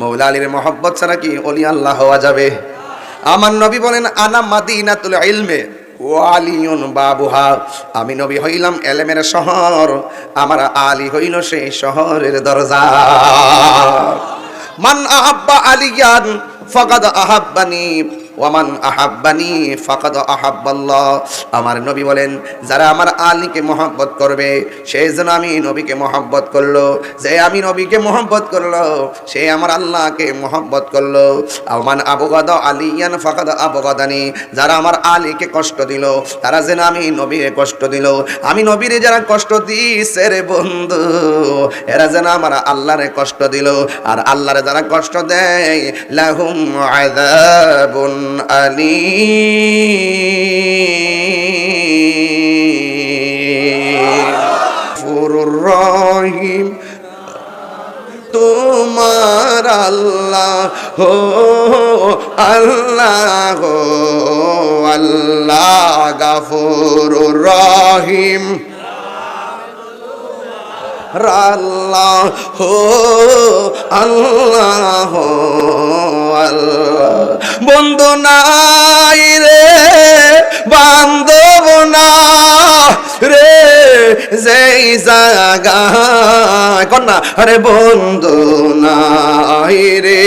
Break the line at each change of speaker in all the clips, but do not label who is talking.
মৌলা আলীর মহব্বত ছাড়া কি ওলি আল্লাহ হওয়া যাবে? আমার নবী বলেন আনা মাদিনাতুল ইলমে ওয়া আলিয়ুন বাবুহা, আমি নবী হইলাম এলেমের শহর, আমার আলী হইল সেই শহরের দরজা। মান আহাব্বা আলিয়ান ফাকাদ আহাব্বানি ওয়ামান আহাব্বানি ফাকাদ আহাব্বাল্লাহ। আমার নবী বলেন যারা আমার আলীকে মহব্বত করবে সে যেন আমি নবীকে মহব্বত করলো, যে আমি নবীকে মহব্বত করলো সে আমার আল্লাহকে মহব্বত করলো। ওয়ামান আবগাদা আলিয়ান ফাকাদ আবগাদানি, যারা আমার আলীকে কষ্ট দিল তারা যেন আমি নবীকে কষ্ট দিল। আমি নবীরে যারা কষ্ট দিছে রে বন্ধু এরা যেন আমার আল্লাহরে কষ্ট দিল, আর আল্লাহরে যারা কষ্ট দেয় লাহুম আযাবুন আলীম। গফুরুর রহিম তোমার আল্লাহ হো আল্লাহ হো আল্লাহ গফুরুর রহিম আল্লাহ হো আল্লাহ হো আল্লাহ। বন্ধু নাই রে বান্ধব না রে যেই জায়গায় কন্যা আরে বন্ধু নাই রে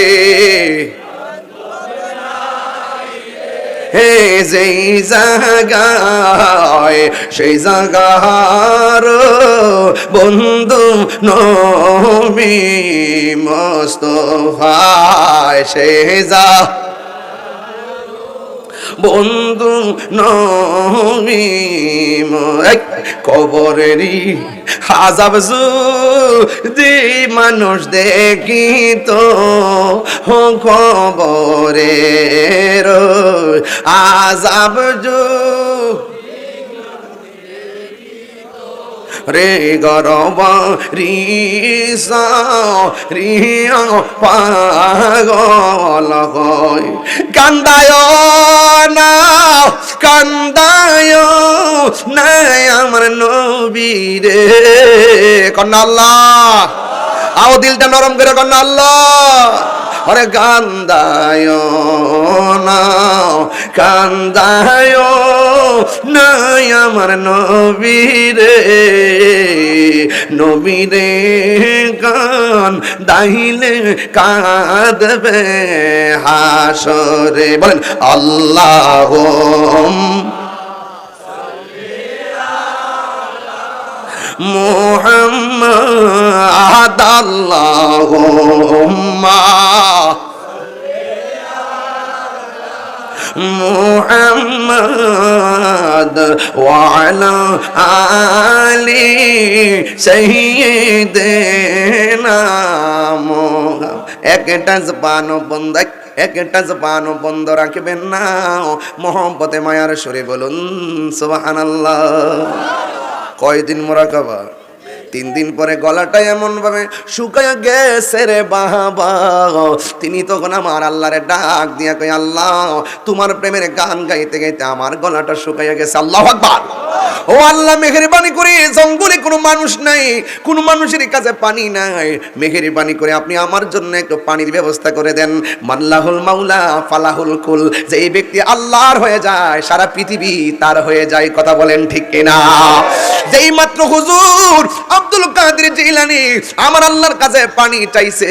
হে যেই জায়গায় সেই জায়গার বন্ধু নবী মুস্তাফা সেই যা বন্ধু নবী কবরেরই আযাব যদি মানুষ দেখিত কবরের আযাব রে গরব রিসা রিয়া পাগল হয় কান্দায় না কান্দায় না আমার নবী রে কন্যা আল্লাহ আও দিলটা নরম করে কন্যা আল্লাহ আরে কান্দায় না কান্দায় নাই আমার নবী রে নবী রে কান দাইলে কাঁদবে হাসরে। বলেন আল্লাহ মুহাম্মদ আল্লাহুম্মা মুহাম্মদ ওয়া আলা আলি সাইয়্যিদিনা একটা জবান বন্ধ একটা জবান বন্ধ রাখবেন না, মোহব্বতে মায়ার সুরে বলুন সুবহানাল্লাহ। কয়দিন মুরাকাবা? 3 দিন পরে গলাটা এমন ভাবে শুকায় গেছে রে বাবা, তিনি তখন আমার আল্লাহরে ডাক দিয়া কই আল্লাহ তোমার প্রেমের গান গাইতে গাইতে আমার গলাটা শুকায় গেছে। আল্লাহু আকবার। ও আল্লাহ মেহেরবানি করে, জঙ্গলে কোনো মানুষ নাই, কোনো মানুষের কাছে পানি নাই, মেহেরবানি করে আপনি আমার জন্য একটু পানির ব্যবস্থা করে দেন। মাল্লাহুল মাওলা ফালাহুল কুল, যে এই ব্যক্তি আল্লাহর হয়ে যায় সারা পৃথিবী তার হয়ে যায়। কথা বলেন ঠিক কিনা? যেই মাত্র হুজুর আব্দুল কাদের জিলানী আমার আল্লাহর কাছে পানি চাইছে,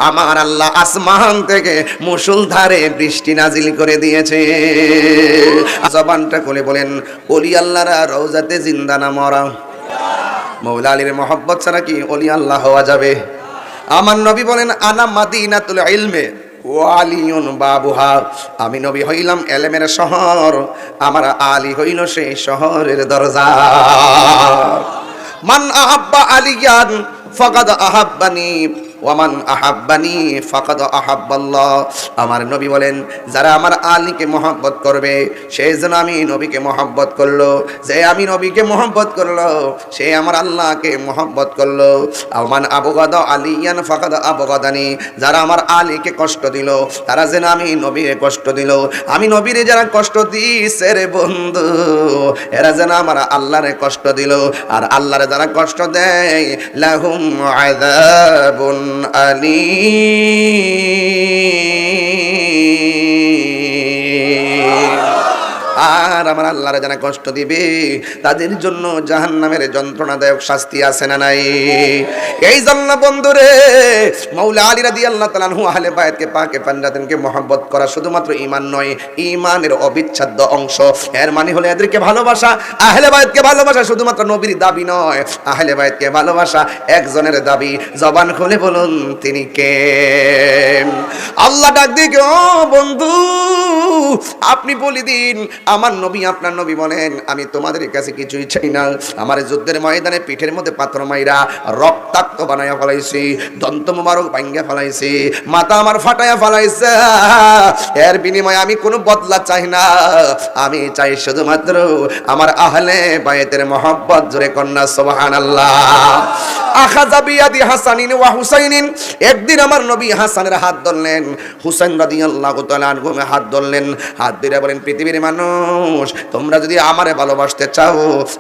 আমার আল্লাহ আসমান থেকে মুষলধারে বৃষ্টি নাজিল করে দিয়েছে। জবানটা খুলে বলেন ওলি আল্লাহরা রওজাতে জিন্দা না মরা? মৌলা আলীর মহব্বত ছাড়া কি ওলি আল্লাহ হওয়া যাবে? আমার নবী বলেন আনা মাদিনাতুল ইলমে ওয়া আলিয়ুন বাবুহা, আমি নবী হইলাম এলেমের শহর, আমার আলী হইল সেই শহরের দরজা। মান আহাব্বা আলিয়ান ফাকাদ আহাব্বানি ওয়ামান আহাব্বানি ফাকাদ আহাব্বাল্লাহ। আমার নবী বলেন যারা আমার আলীকে মহব্বত করবে সে যেন আমি নবীকে মহব্বত করলো, যে আমি নবীকে মহব্বত করলো সে আমার আল্লাহকে মহব্বত করলো। ওয়ামান আবগাদা আলিয়ান ফাকাদ আবগাদানি, যারা আমার আলীকে কষ্ট দিল তারা যেন আমি নবীকে কষ্ট দিল। আমি নবীরে যারা কষ্ট দিছে রে বন্ধু এরা যেন আমার আল্লাহরে কষ্ট দিল, আর আল্লাহরে যারা কষ্ট দেয় লাহুম আযাবুন আলীম। আর আমার আল্লাহর যারা কষ্ট দিবে তাদের জন্য জাহান্নামের যন্ত্রণাদায়ক শাস্তি আছে না নাই? এই জন্য বন্ধুরে মাওলা আলী রাদিয়াল্লাহু তাআলা আনহু আহলে বায়াতকে পাকে পাঞ্জাতনকে মহব্বত করা শুধুমাত্র ঈমান নয়, ঈমানের অবিচ্ছেদ্য অংশ। এর মানে হলো এদেরকে ভালোবাসা, আহলে বায়াতকে ভালোবাসা শুধুমাত্র নবীর দাবি নয়, আহলে বায়াতকে ভালোবাসা একজনের দাবি। জবান খুলে বলুন তিনি কে? আল্লাহ ডাক দিয়ে ও বন্ধু আপনি বলে দিন আমার নবী আপনার নবী বলেন আমি তোমাদের কাছে কিছুই চাই না। আমার যুদ্ধের ময়দানে পিঠের মধ্যে পাথর মাইরা রক্তাক্ত বানাইয়া ফেলাইছি, দন্ত মোবারক ভাঙ্গা ফেলাইছি, মাথা আমার ফাটাইয়া ফেলাইছে। এর বিনিময়ে আমি কোনো বদলা চাই না, আমি চাই শুধুমাত্র আমার আহলে বায়াতের মহব্বত। জোরে কন্যা সুবহানাল্লাহ। আখাযা বিয়াদি হাসানিন ওয়া হুসাইনিন, একদিন আমার নবী হাসানের হাত ধরলেন, হুসাইন রাদিয়াল্লাহু তাআলা আনহু হাত ধরলেন, হাত ধরে বলেন পৃথিবীর মানুষ তোমরা যদি আমারে ভালোবাসতে চাও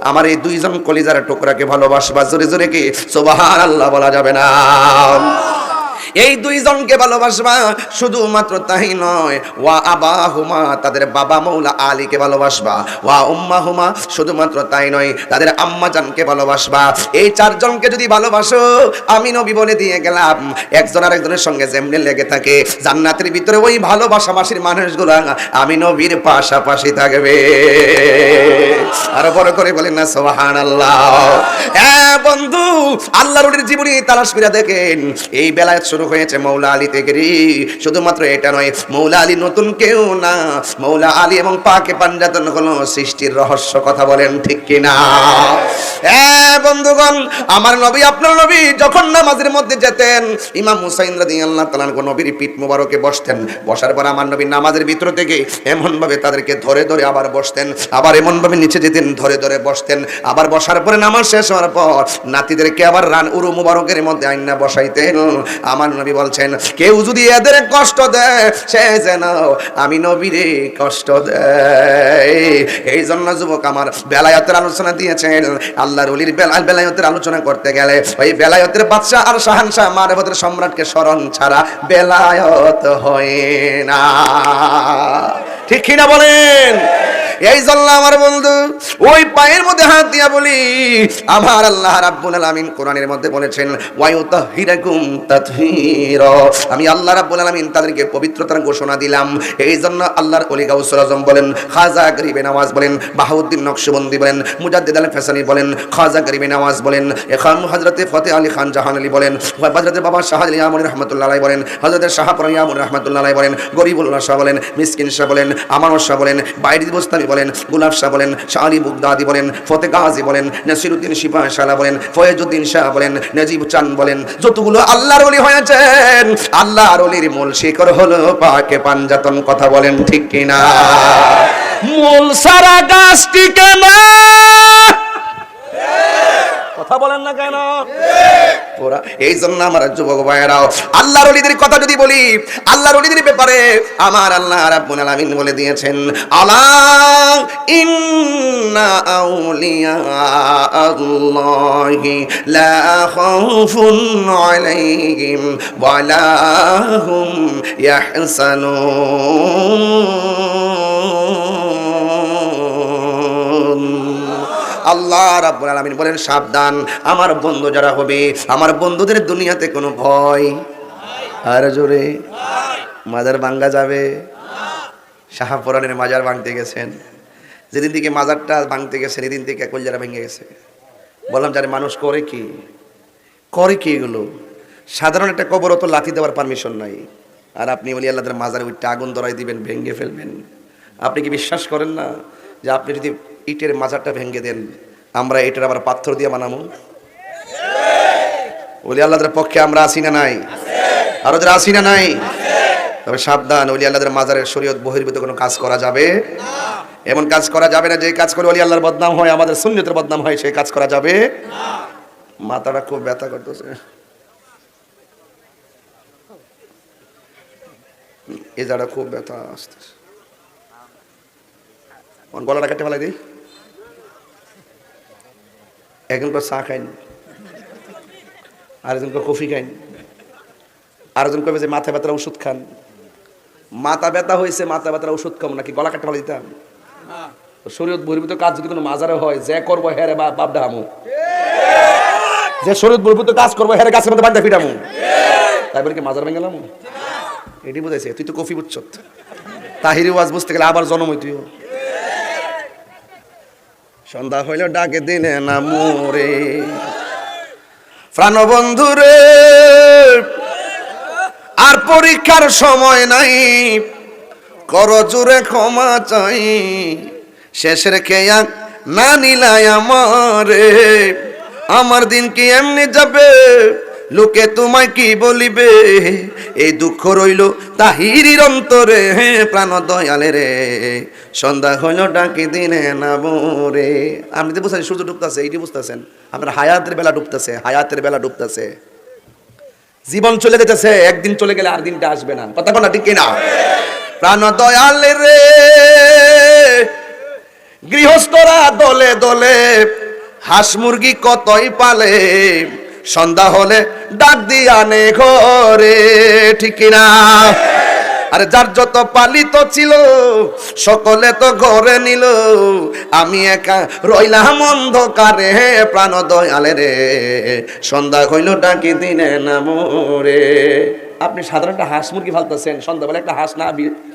আমার এই দুইজন কলিজার টুকরাকে ভালোবাসবা। জোরে জোরে কি সুবহানাল্লাহ বলা যাবে না? এই দুইজনকে ভালোবাসবা, শুধুমাত্র তাই নয় ওয়া আবাহুমা, তাদের বাবা মাওলা আলীকে ভালোবাসবা, ওয়া উম্মাহুমা, শুধুমাত্র তাই নয় তাদের আম্মা জানকে ভালোবাসবা। এই চারজনকে যদি ভালোবাসো আমি নবী বলে দিয়ে গেলাম একজন আরেকজনের সঙ্গে যেমনি লেগে থাকে জান্নাতের ভিতরে ওই ভালোবাসাবাসীর মানুষগুলো আমি নবীর পাশাপাশি থাকবে। আরো বড় করে বলেন না সুবহানাল্লাহ। হ্যাঁ বন্ধু আল্লাহর ওলির জীবনী তালাশ করে দেখেন এই বেলায়েত শুরু হয়েছে মৌলা আলী থেকে। শুধুমাত্র এটা নয়, মৌলা আলী নতুন কেউ না, মৌলা আলী এবং পাকে পাঞ্জাতন হলো সৃষ্টির রহস্য। কথা বলেন ঠিক কিনা? হ্যাঁ বন্ধুগণ আমার নবী আপনার নবী যখন নামাজের মধ্যে যেতেন ইমাম হুসাইন রাদিয়াল্লাহু তাআলা নবীর পিঠ মোবারকে বসতেন, বসার পর আমার নবী নামাজের ভিতর থেকে এমন ভাবে তাদেরকে ধরে ধরে আবার বসতেন, আবার এমন ভাবে নিচে যেতেন ধরে ধরে বসতেন, আবার বসার পরে নামাজ শেষ হওয়ার পর নাতিদেরকে আবার রান উরু মুবারকের মধ্যে আইনা বসাইতেন। আমার নবী বলছেন কেউ যদি এদের কষ্ট দেয় সে যেন আমি নবীরে কষ্ট দেয়। এই জন্য যুবক আমার বেলায়েতের আলোচনা দিয়েছেন, আল্লাহর ওলির বেলায়েতের আলোচনা করতে গেলে ওই বেলায়েতের বাদশা আর শাহানশাহ মারফতের সম্রাটকে স্মরণ ছাড়া বেলায়েত হয় না। ঠিক কিনা বলেন? এই জন্য আমার বন্ধু ওই পায়ের মধ্যে হাত দিয়া বলি আমার আল্লাহ রাব্বুল আলামিন কোরআনের মধ্যে বলেছেন ওয়ায়ুতাহিরাকুম তাতহীরা, আমি আল্লাহ রাব্বুল আলামিন তাদেরকে পবিত্রতার ঘোষণা দিলাম। এই জন্য আল্লাহর ওলি গাউসুল আজম বলেন, খাজা গরিবে নওয়াজ বলেন, বাহাউদ্দিন নকশবন্দি বলেন, মুজাদ্দিদ আল ফেসানি বলেন, খাজা গরিবে নওয়াজ বলেন, এখান হযরতে ফতেহ আলী খান জাহান আলী বলেন, হযরতে বাবা শাহ আলী আমনী রাহমাতুল্লাহ আলাইহি বলেন, হযরতে শাহ পরান আমনী রাহমাতুল্লাহ আলাইহি বলেন, গরিবুল্লাহ শাহ বলেন, মিসকিন শাহ বলেন, আমানত শাহ বলেন, বাইরি বুস্তানি বলেন, গুলাব শাহ বলেন, শাহ আলী বুগদাদি বলেন, ফতে গাজী বলেন, নাসিরউদ্দিন সিপাহ শাহ বলেন, ফয়েজউদ্দিন শাহ বলেন, নজিব চাঁদ বলেন, যতগুলো আল্লাহর ওলি হয়েছেন আল্লাহর ওলির মূল শিকড় হলো পাকে পাঞ্জাতন। কথা বলেন ঠিক কিনা? মূল সারা গাছ টিকে না। কথা বলেন না কেন? ওরা এই জন্য আমার যুবক ভাইয়েরাও আল্লাহর ওলিদের কথা যদি বলি, আল্লাহর ওলিদের ব্যাপারে আমার আল্লাহ রাব্বুল আলামিন বলে দিয়েছেন আলা ইন্না আউলিয়া আল্লাহি লা খাউফুন আলাইহিম ওয়া লা হুম ইয়াহসানুন। আল্লাহ রাব্বুল আলামিন বলেন সাবধান আমার বন্ধু যারা হবে আমার বন্ধুদের দুনিয়াতে কোনো ভয় আর জোরে মাজার ভাঙ্গা যাবে। শাহপুরানের মাজার ভাঙতে গেছেন, যেদিন থেকে মাজারটা ভাঙতে গেছেন এদিন থেকে কলজারা ভেঙে গেছে। বললাম যারে মানুষ করে কি এগুলো? সাধারণ একটা কবর তো লাথি দেওয়ার পারমিশন নাই, আর আপনি বলি আল্লাহর মাজারে উঠতে আগুন ধরাই দিবেন, ভেঙে ফেলবেন। আপনি কি বিশ্বাস করেন না যে আপনি যদি ইটের মাজারটা ভেঙে দেন আমরা এটার আবার পাথর দিয়ে বানাবো? ওলি আল্লাহর পক্ষে আমরা আসি না নাই? আর ওদের আসি না নাই? তবে সাবধান, ওলি আল্লাহর মাজারের শরীয়ত বহির্ভূত কোনো কাজ করা যাবে না। এমন কাজ করা যাবে না যে কাজ করে ওলি আল্লাহর বদনাম হয়, আমাদের সুন্নতের বদনাম হয়, সেই কাজ করা যাবে না। মাথাটা খুব ব্যথা করতেছে, এই জায়গাটা খুব ব্যথা আসতেছে। গলাটা কেটে ফেলাই দিই। একজন করে চা খাইনি, আরেকজন করে কফি খাইনি, আরেকজন কবে যে মাথা ব্যথার ওষুধ খান। মাথা ব্যথা হয়েছে, মাথা ব্যথার ওষুধ খাবো নাকি গলা কাটতে ভালো দিতাম? শরীয়ত বহির্ভূত কাজ যদি কোনো মাজারে হয়, যে করবো হেরে বাপ ডাহামু, যে শরীয়ত বহির্ভূত কাজ করবো হেরে গাছের মধ্যে বান্ধা ফিটামু, তাই বলে কি মাজার ভেঙে গেলাম? এটি বুঝাইছে। তুই তো কফি বুঝছ, তাহিরি ওয়াজ বুঝতে গেলে আবার জন্ম তুইও। সন্ধ্যা হইল ডাকে দিনে না মোরে, প্রাণবন্ধু রে আর পরীক্ষার সময় নাই, কর জোরে ক্ষমা চাই, শেষের খেয়া না নিলাই আমারে, আমার দিন কি এমনি যাবে, লোকে তোমায় কি বলিবে, এই দুঃখ রইল তাহিরির অন্তরে, প্রাণ দয়ালে রে সন্ধ্যা হইল ডাকি দিনে না মোরে। আপনি তো বুঝছেন সূর্য ডুবতেছে, এইটি বুঝতেছেন আপনার হায়াতের বেলা ডুবতেছে, হায়াতের বেলা ডুবতেছে, জীবন চলে যেতেছে, একদিন চলে গেলে আর দিনটা আসবে না, কথা কোনা ঠিক কিনা? প্রাণ দয়ালে রে গৃহস্থরা দলে দলে হাঁস মুরগি কতই পালে, সন্ধ্যা হলে ডাক দিয়া নে ঘরে, ঠিক কিনা? আরে যার যত পালিত ছিল সকলে তো ঘরে নিল, আমি একা রইলাম অন্ধকারে, প্রাণ দয়ালে রে সন্ধ্যা হইল ডাকি দিনে না মোরে। আপনি সাধারণ একটা হাঁস মুরগি ফালতেছেন, সন্ধ্যাবেলা একটা হাঁস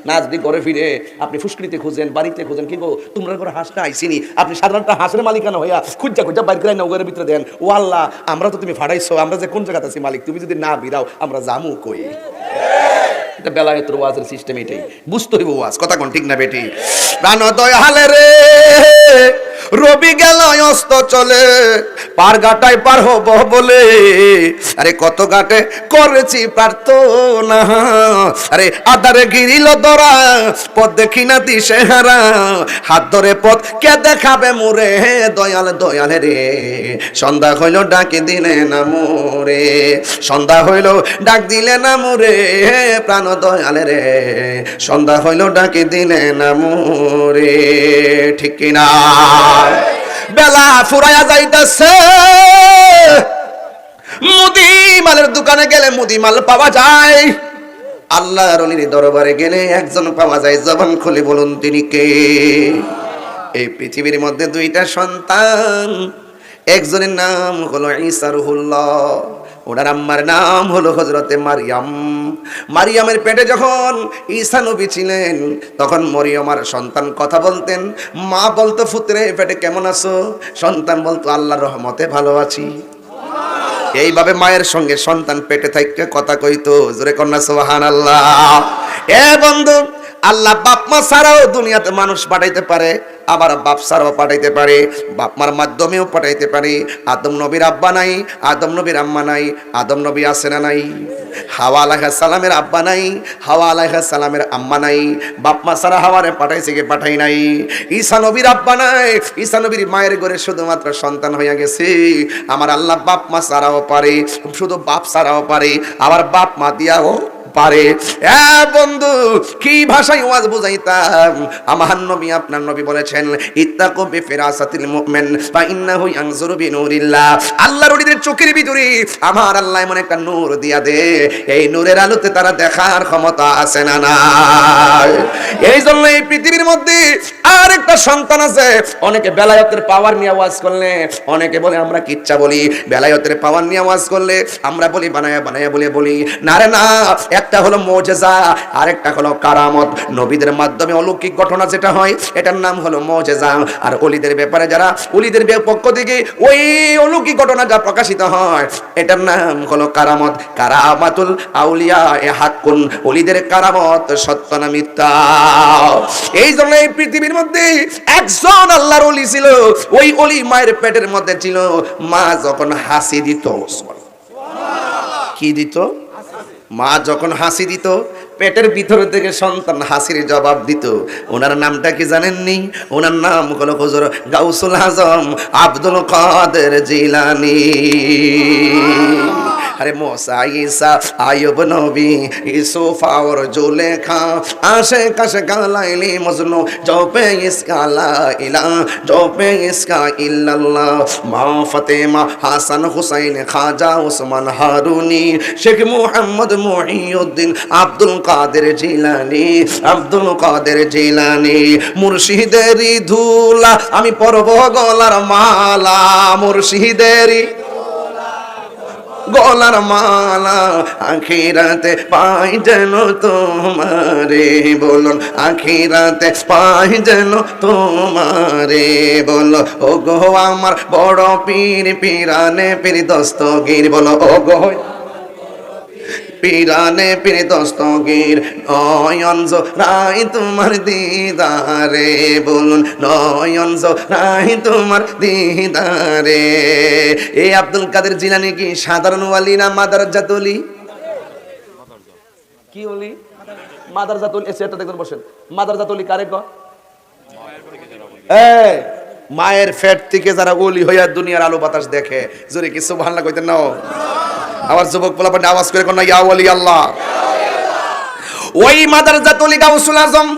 না যদি ঘরে ফিরে আপনি ফুসকুড়িতে খুঁজেন, বাড়িতে খুঁজেন, কি গো তোমরা ঘরে হাঁসটা আইসিনি, আপনি সাধারণ একটা হাঁসের মালিকানা হইয়া খুঁজা খুঁজা বাইর করে নৌকার ভিতরে দেন, ও আল্লাহ আমরা তো তুমি ফাড়াইছো, আমরা যে কোন জায়গাতে আছি মালিক, তুমি যদি না বিরাও আমরা জামু কই। এটা বেলায়েতের ওয়াজের সিস্টেম, এটাই বুঝতে হইব ওয়াজ, কথা কোন ঠিক না বেটি? প্রাণ দয়ালে রে রবি গেল অস্ত চলে, পার ঘাটায় পার হব বলে, আরে কত ঘাটে করেছি প্রার্থনা, আরে আধারে গিরিল ধরা পথ দেখি না দিশে হারা, হাত ধরে পথ কে দেখাবে মোরে, দয়াল দয়ালে রে সন্ধ্যা হইল ডাকি দিলে না মোরে, সন্ধ্যা হইল ডাক দিলে না মোরে, প্রাণ দয়ালে রে সন্ধ্যা হইল ডাকি দিলে না মোরে, ঠিক কিনা? বেলা ফুরাইয়া যাইতেছে, মুদি মালের দোকানে গেলে মুদি মাল পাওয়া যায়, আল্লাহর ওলির দরবারে গেলে একজন পাওয়া যায়, জবান খুলে বলুন তিনি কে? এই পৃথিবীর মধ্যে দুইটা সন্তান, একজনের নাম হলো ঈসা রুহুল্লাহ, ওনার আম্মার নাম হলো হযরতে মারিয়াম। মারিয়ামের পেটে যখন ঈসা নবী ছিলেন তখন মরিয়মার সন্তান কথা বলতেন, মা বলতো পুত্রে পেটে কেমন আছো, সন্তান বলতো আল্লাহর রহমতে ভালো আছি। এইভাবে মায়ের সঙ্গে সন্তান পেটে থাইকা কথা কইতো, জোরে কন্যা সুবহানাল্লাহ। এ বন্ধু, আল্লাহ বাপ মা ছাড়াও দুনিয়াতে মানুষ পাঠাইতে পারে, আবার বাপ ছাড়াও পাঠাইতে পারে, বাপ মার মাধ্যমেও পাঠাইতে পারে। আদম নবীর আব্বা নাই, আদম নবীর আম্মা নাই, আদম নবী আছে না নাই? হাওয়া আলাইহিস সালামের আব্বা নাই, হাওয়া আলাইহিস সালামের আম্মা নাই, বাপ মা ছাড়া হাওয়ারে পাঠাইছে কি পাঠাই নাই? ঈসা নবীর আব্বা নাই, ঈসা নবীর মায়ের ঘরে শুধুমাত্র সন্তান হইয়া গেছে। আমার আল্লাহ বাপ মা ছাড়াও পারে, শুধু বাপ ছাড়াও পারে, আবার বাপ মা দিয়াও পারে। বন্ধু কি ভাষায় ওয়াজ বুঝাইতাম, আমার নবী আপনার নবী বলেছেন ইত্তাকু বিফিরাসাতিল মুমিন ফা ইন্নাহু ইয়ানজুরু বিনুরিল্লাহ। আল্লাহর ওলিদের চোখের ভিতরে আমার আল্লাহ এমন একটা নূর দিয়া দে, এই নূরের আলোতে তারা দেখার ক্ষমতা আছে না নাই? এই জন্য এই পৃথিবীর মধ্যে আর একটা সন্তান আছে। অনেকে বেলায়েতের পাওয়ার নিয়ে ওয়াজ করলে, অনেকে বলে আমরা কিচ্ছা বলি, বেলায়েতের পাওয়ার নিয়ে ওয়াজ করলে আমরা বলি বানায়া বানায়া বলি না রে না। একটা হলো মুজিজা, আরেকটা হলো কারামত। নবীদের মাধ্যমে অলৌকিক ঘটনা যেটা হয় এটার নাম হলো মুজিজা, আর ওলিদের ব্যাপারে যারা ওলিদের পক্ষ থেকে ওই অলৌকিক ঘটনা যা প্রকাশিত হয় এটার নাম হলো কারামত। কারামাতুল আউলিয়া এ হাক্কুন, ওলিদের কারামত সত্য না মিথ্যা? এই জন্য এই পৃথিবীর মধ্যে একজন আল্লাহর ওলি ছিল, ওই ওলি মায়ের পেটের মধ্যে ছিল। মা যখন হাসি দিত, কি দিত? মা যখন হাসি দিত পেটের ভিতর থেকে সন্তান হাসির জবাব দিত। ওনার নামটা কি জানেননি? ওনার নাম হলো হুজুর গাউসুল আজম আব্দুল কাদের জিলানী। আরে মুসা ঈসা আইয়ুব নবী ইউসুফ আর জুলেখা আশে কাশে কালাইলি মজনু জপে ইসকা লা ইলাহা জপে ইসকা ইল্লাল্লাহ মা ফাতেমা হাসান হুসাইন খাজা ওসমান হারুনি শেখ মুহাম্মদ মুহিউদ্দিন আব্দুল কাদের জিলানী আব্দুল কাদের জিলানী মুর্শিদেরই ধুলা আমি পরব গলার মালা মুর্শিদেরই গলার মালা আখিরাতে পাই যেন তোমারে বলুন আখিরাতে পাই যেন তোমারে বলো ও গো আমার বড় পীর পিরানে পীর দস্তগীর বলো ও গো পিরানে পীর দস্তগীর নয়ন জোড়াই তোমার দিদারে বলুন নয়ন জোড়াই তোমার দিদারে। এই আব্দুল কাদের জিলানী কি সাধারণ ওয়ালি না মাদারজাত ওলি? কি ওলি? মাদারজাত ওলি। এসে এটা দেখুন বসেন, মাদারজাত ওলি কারে কয়? এই মায়ের পেট থেকে যারা ওলি হইয়া দুনিয়ার আলো বাতাস দেখে, জোরে কি সুবহানাল্লাহ কইতেন না? আবার যুবক পোলাপান আওয়াজ করে কোন ইয়া ওলি আল্লাহ। ওই মাদারজাত ওলি গাউসুল আজম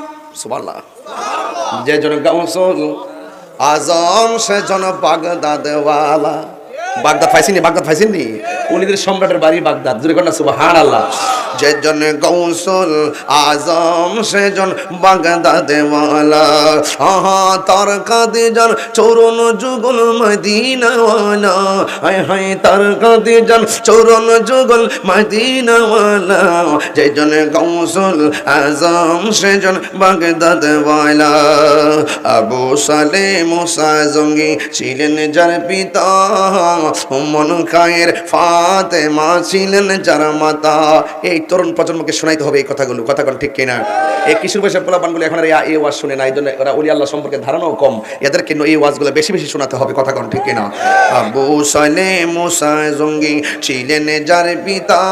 সুবহানাল্লাহ, যে জন গাউসুল আজম সে জন বাগদাদ ওয়ালা। বাগদাদ পাইছিনি? বাগদাদ পাইছিনি? উনিদের সম্রাটের বাড়ি বাগদাদ, জোরে কোন সুবহানাল্লাহ। যে জন গাউসুল আজম সে জন বাগদাদ ওয়ালা, আহা তার কাঁদে জন চরণ যুগল মদিনা ওয়ালা, হায় হায় তার কাঁদে জন চরণ যুগল মদিনা ওয়ালা। যে জন গাউসুল আজম সে জন বাগদাদ ওয়ালা। আবু সালে মুসা জঙ্গি ছিলেন যার পিতা, মন খায়ের ফাতেমা ছিলেন যার মাতা। এই তরুণ প্রজন্মকে শোনাইতে হবে এই কথাগুলো, কথা কোন ঠিক কিনা? এই কিশোর বয়সের পোলাপানগুলো এখন আর এই ওয়াজ শুনে না, এই জন্য ওরা ওলি আল্লাহ সম্পর্কে ধারণাও কম, এদেরকে এই ওয়াজগুলো বেশি বেশি শোনাতে হবে, কথা কোন ঠিক কিনা? আবু সালে মুসা জঙ্গি ছিলেন যার পিতা,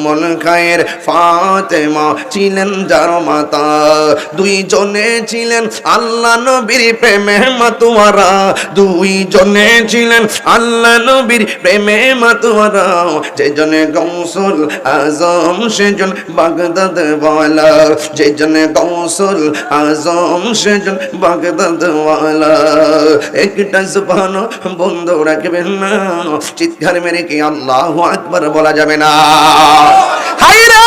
মন খায়ের ফাতেমা ছিলেন যার মাতা। দুইজনে ছিলেন আল্লাহ নবীর প্রেমে মাতোয়ারা, দুইজনে ছিলেন আল্লাহ নবীর প্রেমে মাতোয়ারা। যে জনে গাউসুল আজম সেজন বাগদাদ ওয়ালা, যে জনে গাউসুল আজম সেজন বাগদাদ ওয়ালা। একটা জবান বন্ধ রাখবেন না, চিৎকার মেরে কি আল্লাহু আকবার বলা যাবে না? হায়রে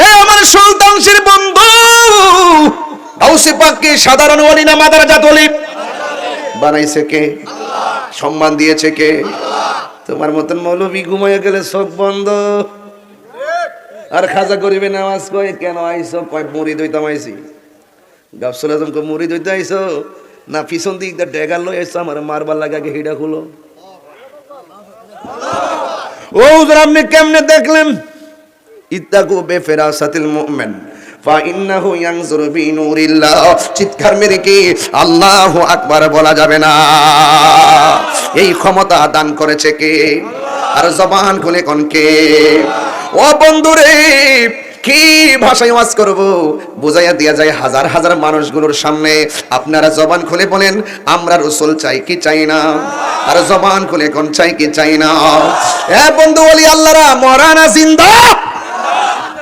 এ আমার সুলতানশির বন্ধু, গাউসে পাককে সাধারণ ওলি না মাদারজাত ওলি বানাইছে কে? সম্মান দিয়েছে কে? তোমার মতন মৌলবি ঘুমাইয়া গেলে চোখ বন্ধ, আর খাজা করিবে নামাজ কয় কেন আইছো? কয় মুড়ি দইতাম আইছি। গাউসুল আজম কয় মুড়ি দইতে আইছো না পিছন দিক দিয়ে ডেগার লই আইছো আমার মারবার লাগা গে হিডা খুলো। ও হুজুর আপনি কেমনে দেখলেন? ইত্তাকু বিফিরাসাতিল মুমিন ফাইন্নাহু ইয়ানজুরু বিনুরিল্লাহ। চিৎকার মেরে কি আল্লাহু আকবার বলা যাবে না? এই ক্ষমতা দান করেছে কে? আর জবান খুলে কোন কে? ও বন্ধুরে কি ভাষায় ওয়াজ করব বুঝাইয়া দিয়া যায় হাজার হাজার মানুষগুলোর সামনে। আপনারা জবান খুলে বলেন আমরা রাসূল চাই কি চাই না? আর জবান খুলে কোন চাই কি চাই না? এ বন্ধু ওলি আল্লাহরা মরা না জিন্দা?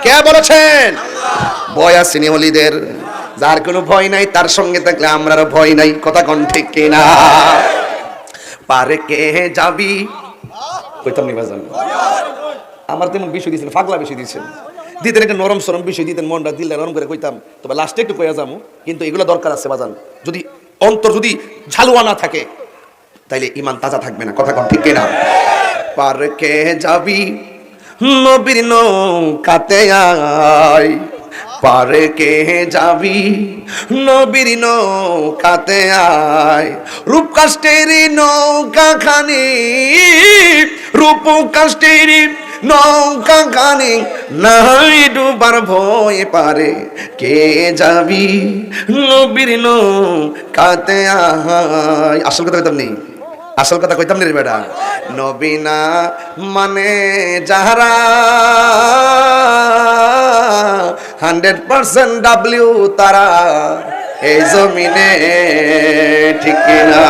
কে বলেছেন? ভয় আসেনি ওলিদের? যার কোনো ভয় নাই তার সঙ্গে থাকলে আমরারও ভয় নাই, কথা কোন ঠিক কিনা? পারে কে যাবি কইতাম নি বাজান, আমার তেমন বিষয় দিয়েছেন, ফাগলা বিষয় দিয়েছেন, দিতেন একটা নরম সরম বিষয় দিতেন, মনটা দিলে নরম করে কইতাম, তবে লাস্টে একটু কইয়া যাবো। কিন্তু এগুলো দরকার আছে বাজান, যদি অন্তর যদি ঝালুয়া না থাকে তাইলে ইমান তাজা থাকবে না, কথা কোন ঠিক কিনা? পারে কে যাবি নবীর নৌকাতে আয়, পারে কে যাবি নবীর নৌকাতে আয়। রূপ কাষ্টের নৌকা খানি, রূপ কাষ্টের নৌকা খানি নাই ডুবার ভয়, পারে কে যাবি নবীর নৌকাতে আয়। আসল কথা কইতাম নেই, আসল কথা কইতাম রে বেটা। নবী না মানে যাহারা 100% ডাব্লিউ তারা এই জমিনে, ঠিক কিনা?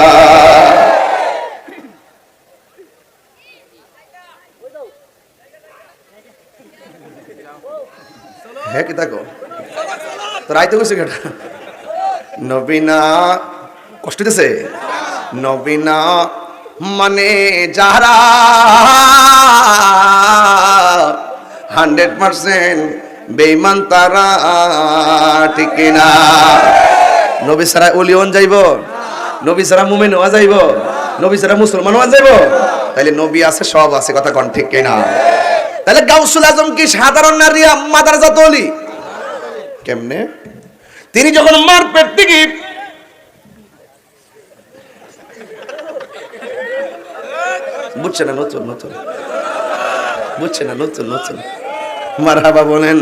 হ্যাঁ কি দেখো তো রাইতে গেছে কেটা নবীনা কষ্ট দিতেছে নবীনা মানে যারা 100% বেঈমান তারা ঠিক কিনা নবী ছাড়া ওলিয়ন যাইব নবী ছাড়া মুমিন হওয়া যাইব নবী ছাড়া মুসলমান হওয়া যাইব তাইলে নবী আছে সব আছে কথা কোন ঠিক কিনা তাহলে গাউসুল আজম কি সাধারণ নারী মাদারজাত ওলি কেমনে তিনি যখন মার পেট থেকে বুঝছে না নতুন নতুন বুঝছে না নতুন নতুন মারহাবা বলেন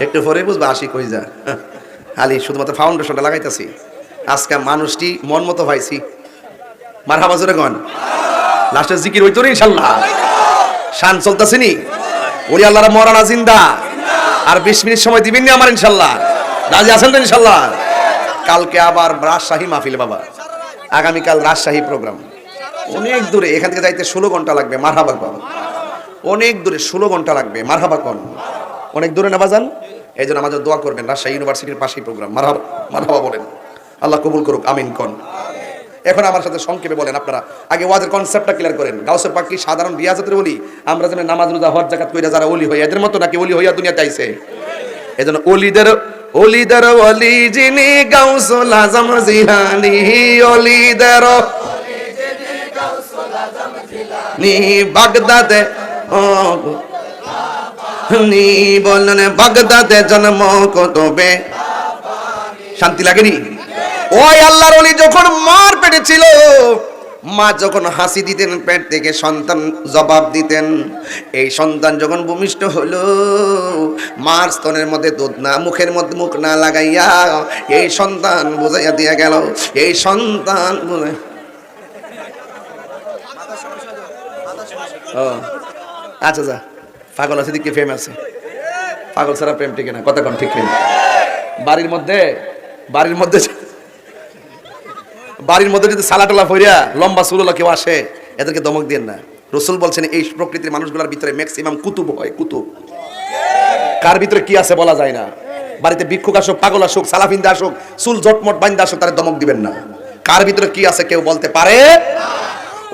একটু পরে বুঝবা আসি কই যা খালি শুধুমাত্র ফাউন্ডেশনটা লাগাইতেছি আজকে মানুষটি মন মতো পাইছি মারহাবা জোরে কোন লাস্টে জিকির হইতো রে ইনশাআল্লাহ শান চলতেছে নি ওলি আল্লাহর মরানা জিন্দা আর 20 মিনিট সময় দিবেন নি আমার ইনশাআল্লাহ রাজি আছেন তো ইনশাআল্লাহ কালকে আবার রাজশাহী মাহফিল বাবা আগামী কাল রাজশাহী প্রোগ্রাম অনেক দূরে এখান থেকে যাইতে 16 ঘন্টা লাগবে মারহাবা কোন অনেক দূরে 16 ঘন্টা লাগবে মারহাবা কোন অনেক দূরে না বাজান এইজন্য আমাদের দোয়া করবেন রাজশাহী ইউনিভার্সিটির পাশেই প্রোগ্রাম মারহাবা মারহাবা বলেন আল্লাহ কবুল করুক আমিন কোন এখন আমার সাথে সংক্ষেপে বলেন আপনারা আগে ওয়াজের কনসেপ্টটা ক্লিয়ার করেন গাউসুল পাক কি সাধারণ রিয়াজতের ওলি আমরা যেন নামাজ রোজা হজ যাকাত কইরা যারা ওলি হয় এদের মতো নাকি ওলি হইয়া দুনিয়াতে আইছে এজন্য ওলিদের ওলি যিনি গাউসুল আজম জিলানী ওলিদের নি বাগদাদে নি বললেন বাগদাদে জন্ম কতবে শান্তি লাগেনি ওই আল্লাহর ওলি যখন মার পেটে ছিল মা যখন হাসি দিতেন পেট থেকে সন্তান জবাব দিতেন এই সন্তান যখন ভূমিষ্ঠ হলো মার স্তনের মধ্যে দুধ না মুখের মধ্যে মুখ না লাগাইয়া এই সন্তান বুঝাইয়া দিয়া গেল এই সন্তান ও আচ্ছা যা পাগল আছে দিকে ফেম আছে পাগল ছাড়া প্রেম টিকে না কথা কোন ঠিক নেই বাড়ির মধ্যে যদি সালাটালা ফইরা লম্বা চুলওয়ালা কেউ আসে এদেরকে দমক দেন না রাসূল বলছেন এই প্রকৃতির মানুষগুলোর ভিতরে ম্যাক্সিমাম কুতুব হয় কুতুব কার ভিতরে কি আছে বলা যায় না বাড়িতে ভিক্ষুক আসুক পাগল আসুক সালাফিন্দা আসুক চুল জটমট বাইন্দা আসুক তারা দমক দিবেন না কার ভিতরে কি আছে কেউ বলতে পারে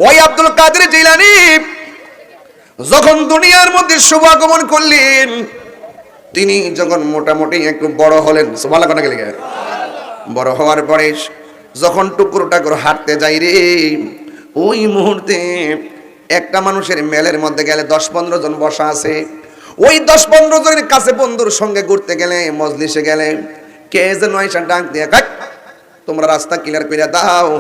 ওই আব্দুল কাদের জিলানী যখন দুনিয়ার মধ্যে শুভ আগমন করলেন তিনি যখন মোটামুটি একটু বড় হলেন সুবহানাল্লাহ কোন গেলে বড় হওয়ার পরে যখন টুকরোটা করে হাঁটতে যাই রে ওই মুহূর্তে একটা মানুষের মেলের মধ্যে গেলে 10-15 জন বসা আছে ওই 10-15 জনের কাছে বন্ধুর সঙ্গে ঘুরতে গেলে মজলিসে গেলে কে যেন আইসা ডাক দিয়ে তোমরা রাস্তা ক্লিয়ার করে দাও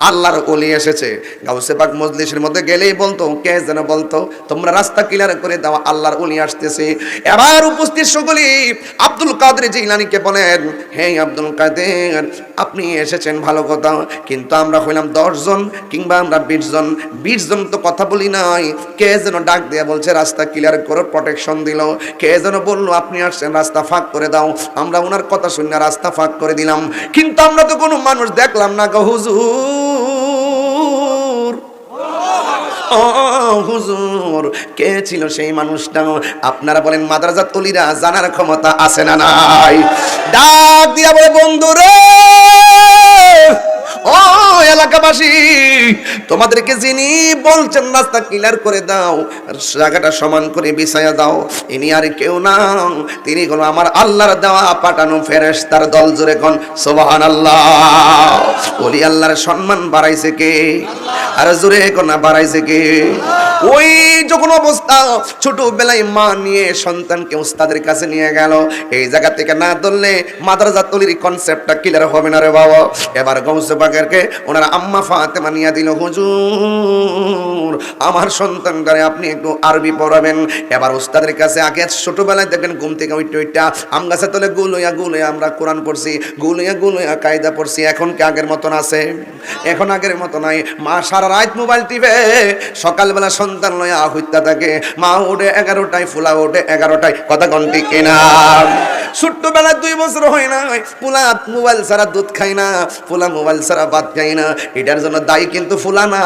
আল্লাহর ওলি এসেছে গাউসে পাক মজলিসের মধ্যে গেলেই বলতো কে যেন বলতো তোমরা রাস্তা ক্লিয়ার করে দাও আল্লাহর ওলি আসতেছে এবার উপস্থিত সকলেই আব্দুল কাদের জিলানীকে বলেন হে আব্দুল কাদের আপনি এসেছেন ভালো কথা কিন্তু আমরা হইলাম 10 জন কিংবা আমরা 20 জন তো কথা বলি নাই কে যেন ডাক দিয়ে বলছে রাস্তা ক্লিয়ার করো প্রোটেকশন দিল কে যেন বললো আপনি আসছেন রাস্তা ফাঁক করে দাও আমরা ওনার কথা শুনে রাস্তা ফাঁক করে দিলাম কিন্তু আমরা তো কোনো মানুষ দেখলাম না গো হুজুর ও হুজুর কে ছিল সেই মানুষটা আপনারা বলেন মাদ্রাসাত ওলিরা জানার ক্ষমতা আছে না নাই ডাক দিয়া বলে বন্ধুরে ও এলাকাবাসী তোমাদেরকে যিনি বলছেন রাস্তা ক্লিয়ার করে দাও জায়গাটা সমান করে বিছায়া দাও ইনি আর কেউ না তিনি হলো আমার আল্লাহর দেওয়া পাঠানো ফেরেশতার দল জোরে কোন সুবহানাল্লাহ ওলি আল্লাহর সম্মান বাড়াইছে কে আর জোরে কোন বাড়াইছে কে ওই যখন অবস্থা ছোটবেলায় মা নিয়ে সন্তানকে উস্তাদের কাছে নিয়ে গেল এই জায়গা থেকে না ধরলে মাদ্রাসাত ওলির কনসেপ্টটা ক্লিয়ার হবে না রে বাবা এবার গাউসে পাকেরকে ওনারা আম্মা ফাতেমা নিয়ে দিল হুজুর আমার সন্তানটারে আপনি একটু আরবি পড়াবেন এবার উস্তাদের কাছে আগে ছোটবেলায় দেখবেন ঘুম থেকে ওইটা আম গাছে তলে গুলইয়া আমরা কোরআন পড়ছি গুলইয়া কায়দা পড়ছি এখন কি আগের মতন আছে এখন আগের মতো নাই মা সারা রাত মোবাইল টিপে সকালবেলা সন্তান লয়া হইতা থাকে মা ওঠে 11টায় ফুলা ওঠে 11টায় কথা ঘন্টি কেনা ছোট্টবেলা 2 বছর হয় না ফুলা মোবাইল ছাড়া দুধ খায় না ফুলা মোবাইল ছাড়া ভাত খায় না এটার জন্য দায়ী কিন্তু ফুলা না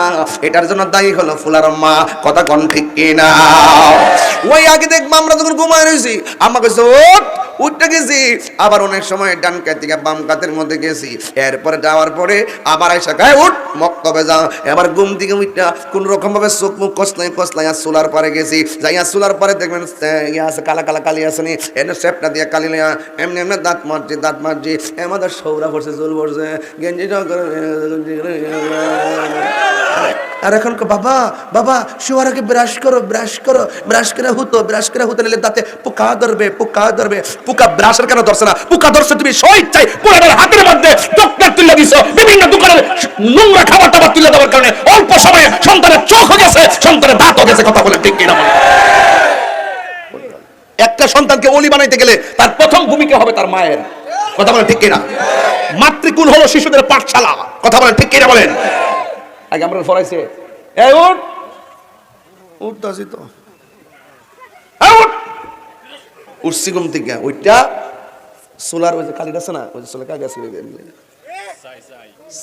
এটার জন্য দায়ী হলো ফুলার মা কথা ঘন্টি কেনা ওই আগে দেখবো আমরা যখন ঘুমায় রয়েছি আম্মা কইছে উঠতে গেছি, আবার অনেক সময় ডান কাত থেকে বাম কাতের মধ্যে গেছি, এরপরে যাওয়ার পরে আবার এসে গায়ে উঠ মক্তবে যা, এবার ঘুম থেকে উঠটা কোন রকম ভাবে চোখ মুখ কসলাই সোলার পারে গেছি, যাইয়া সোলার পারে দেখবেন ইয়া আছে কালা কালা কালি আছে নি, এনে সেপটা দিয়ে কালি লিয়া এমনি এমনি দাঁত মারছি আমাদের সৌরা পড়ছে চুল পড়ছে গেঞ্জিটা আর এখন বাবা বাবা শোয়ার আগে ব্রাশ করো ব্রাশ করে হুতো নিলে দাঁতে পোকা ধরবে পোকা ব্রাশের কেন ধরছে না? পোকা ধরছে তুমি স্বেচ্ছায় পোকাটার হাতের মধ্যে ডক্টর তুলে দিছো, বিভিন্ন দোকানের নোংরা খাবার টাবার তুলে দেওয়ার কারণে অল্প সময়ে সন্তানের চোখ হয়ে গেছে, সন্তানের দাঁত হয়ে গেছে। কথা বলে ঠিক কিনা? একটা সন্তানকে ওলি বানাইতে গেলে তার প্রথম ভূমিকা হবে তার মায়ের। কথা বলেন ঠিক কিনা? মাতৃকুল হলো শিশুদের পাঠশালা। কথা বলেন ঠিক কিনা? বলেন। আগে আমরা ফরাইছে এই উঠতাছি তো উঠছি ঘুম থেকে, ওইটা সোলার ওই যে কালি আছে না, ওই সোলার কালি আছে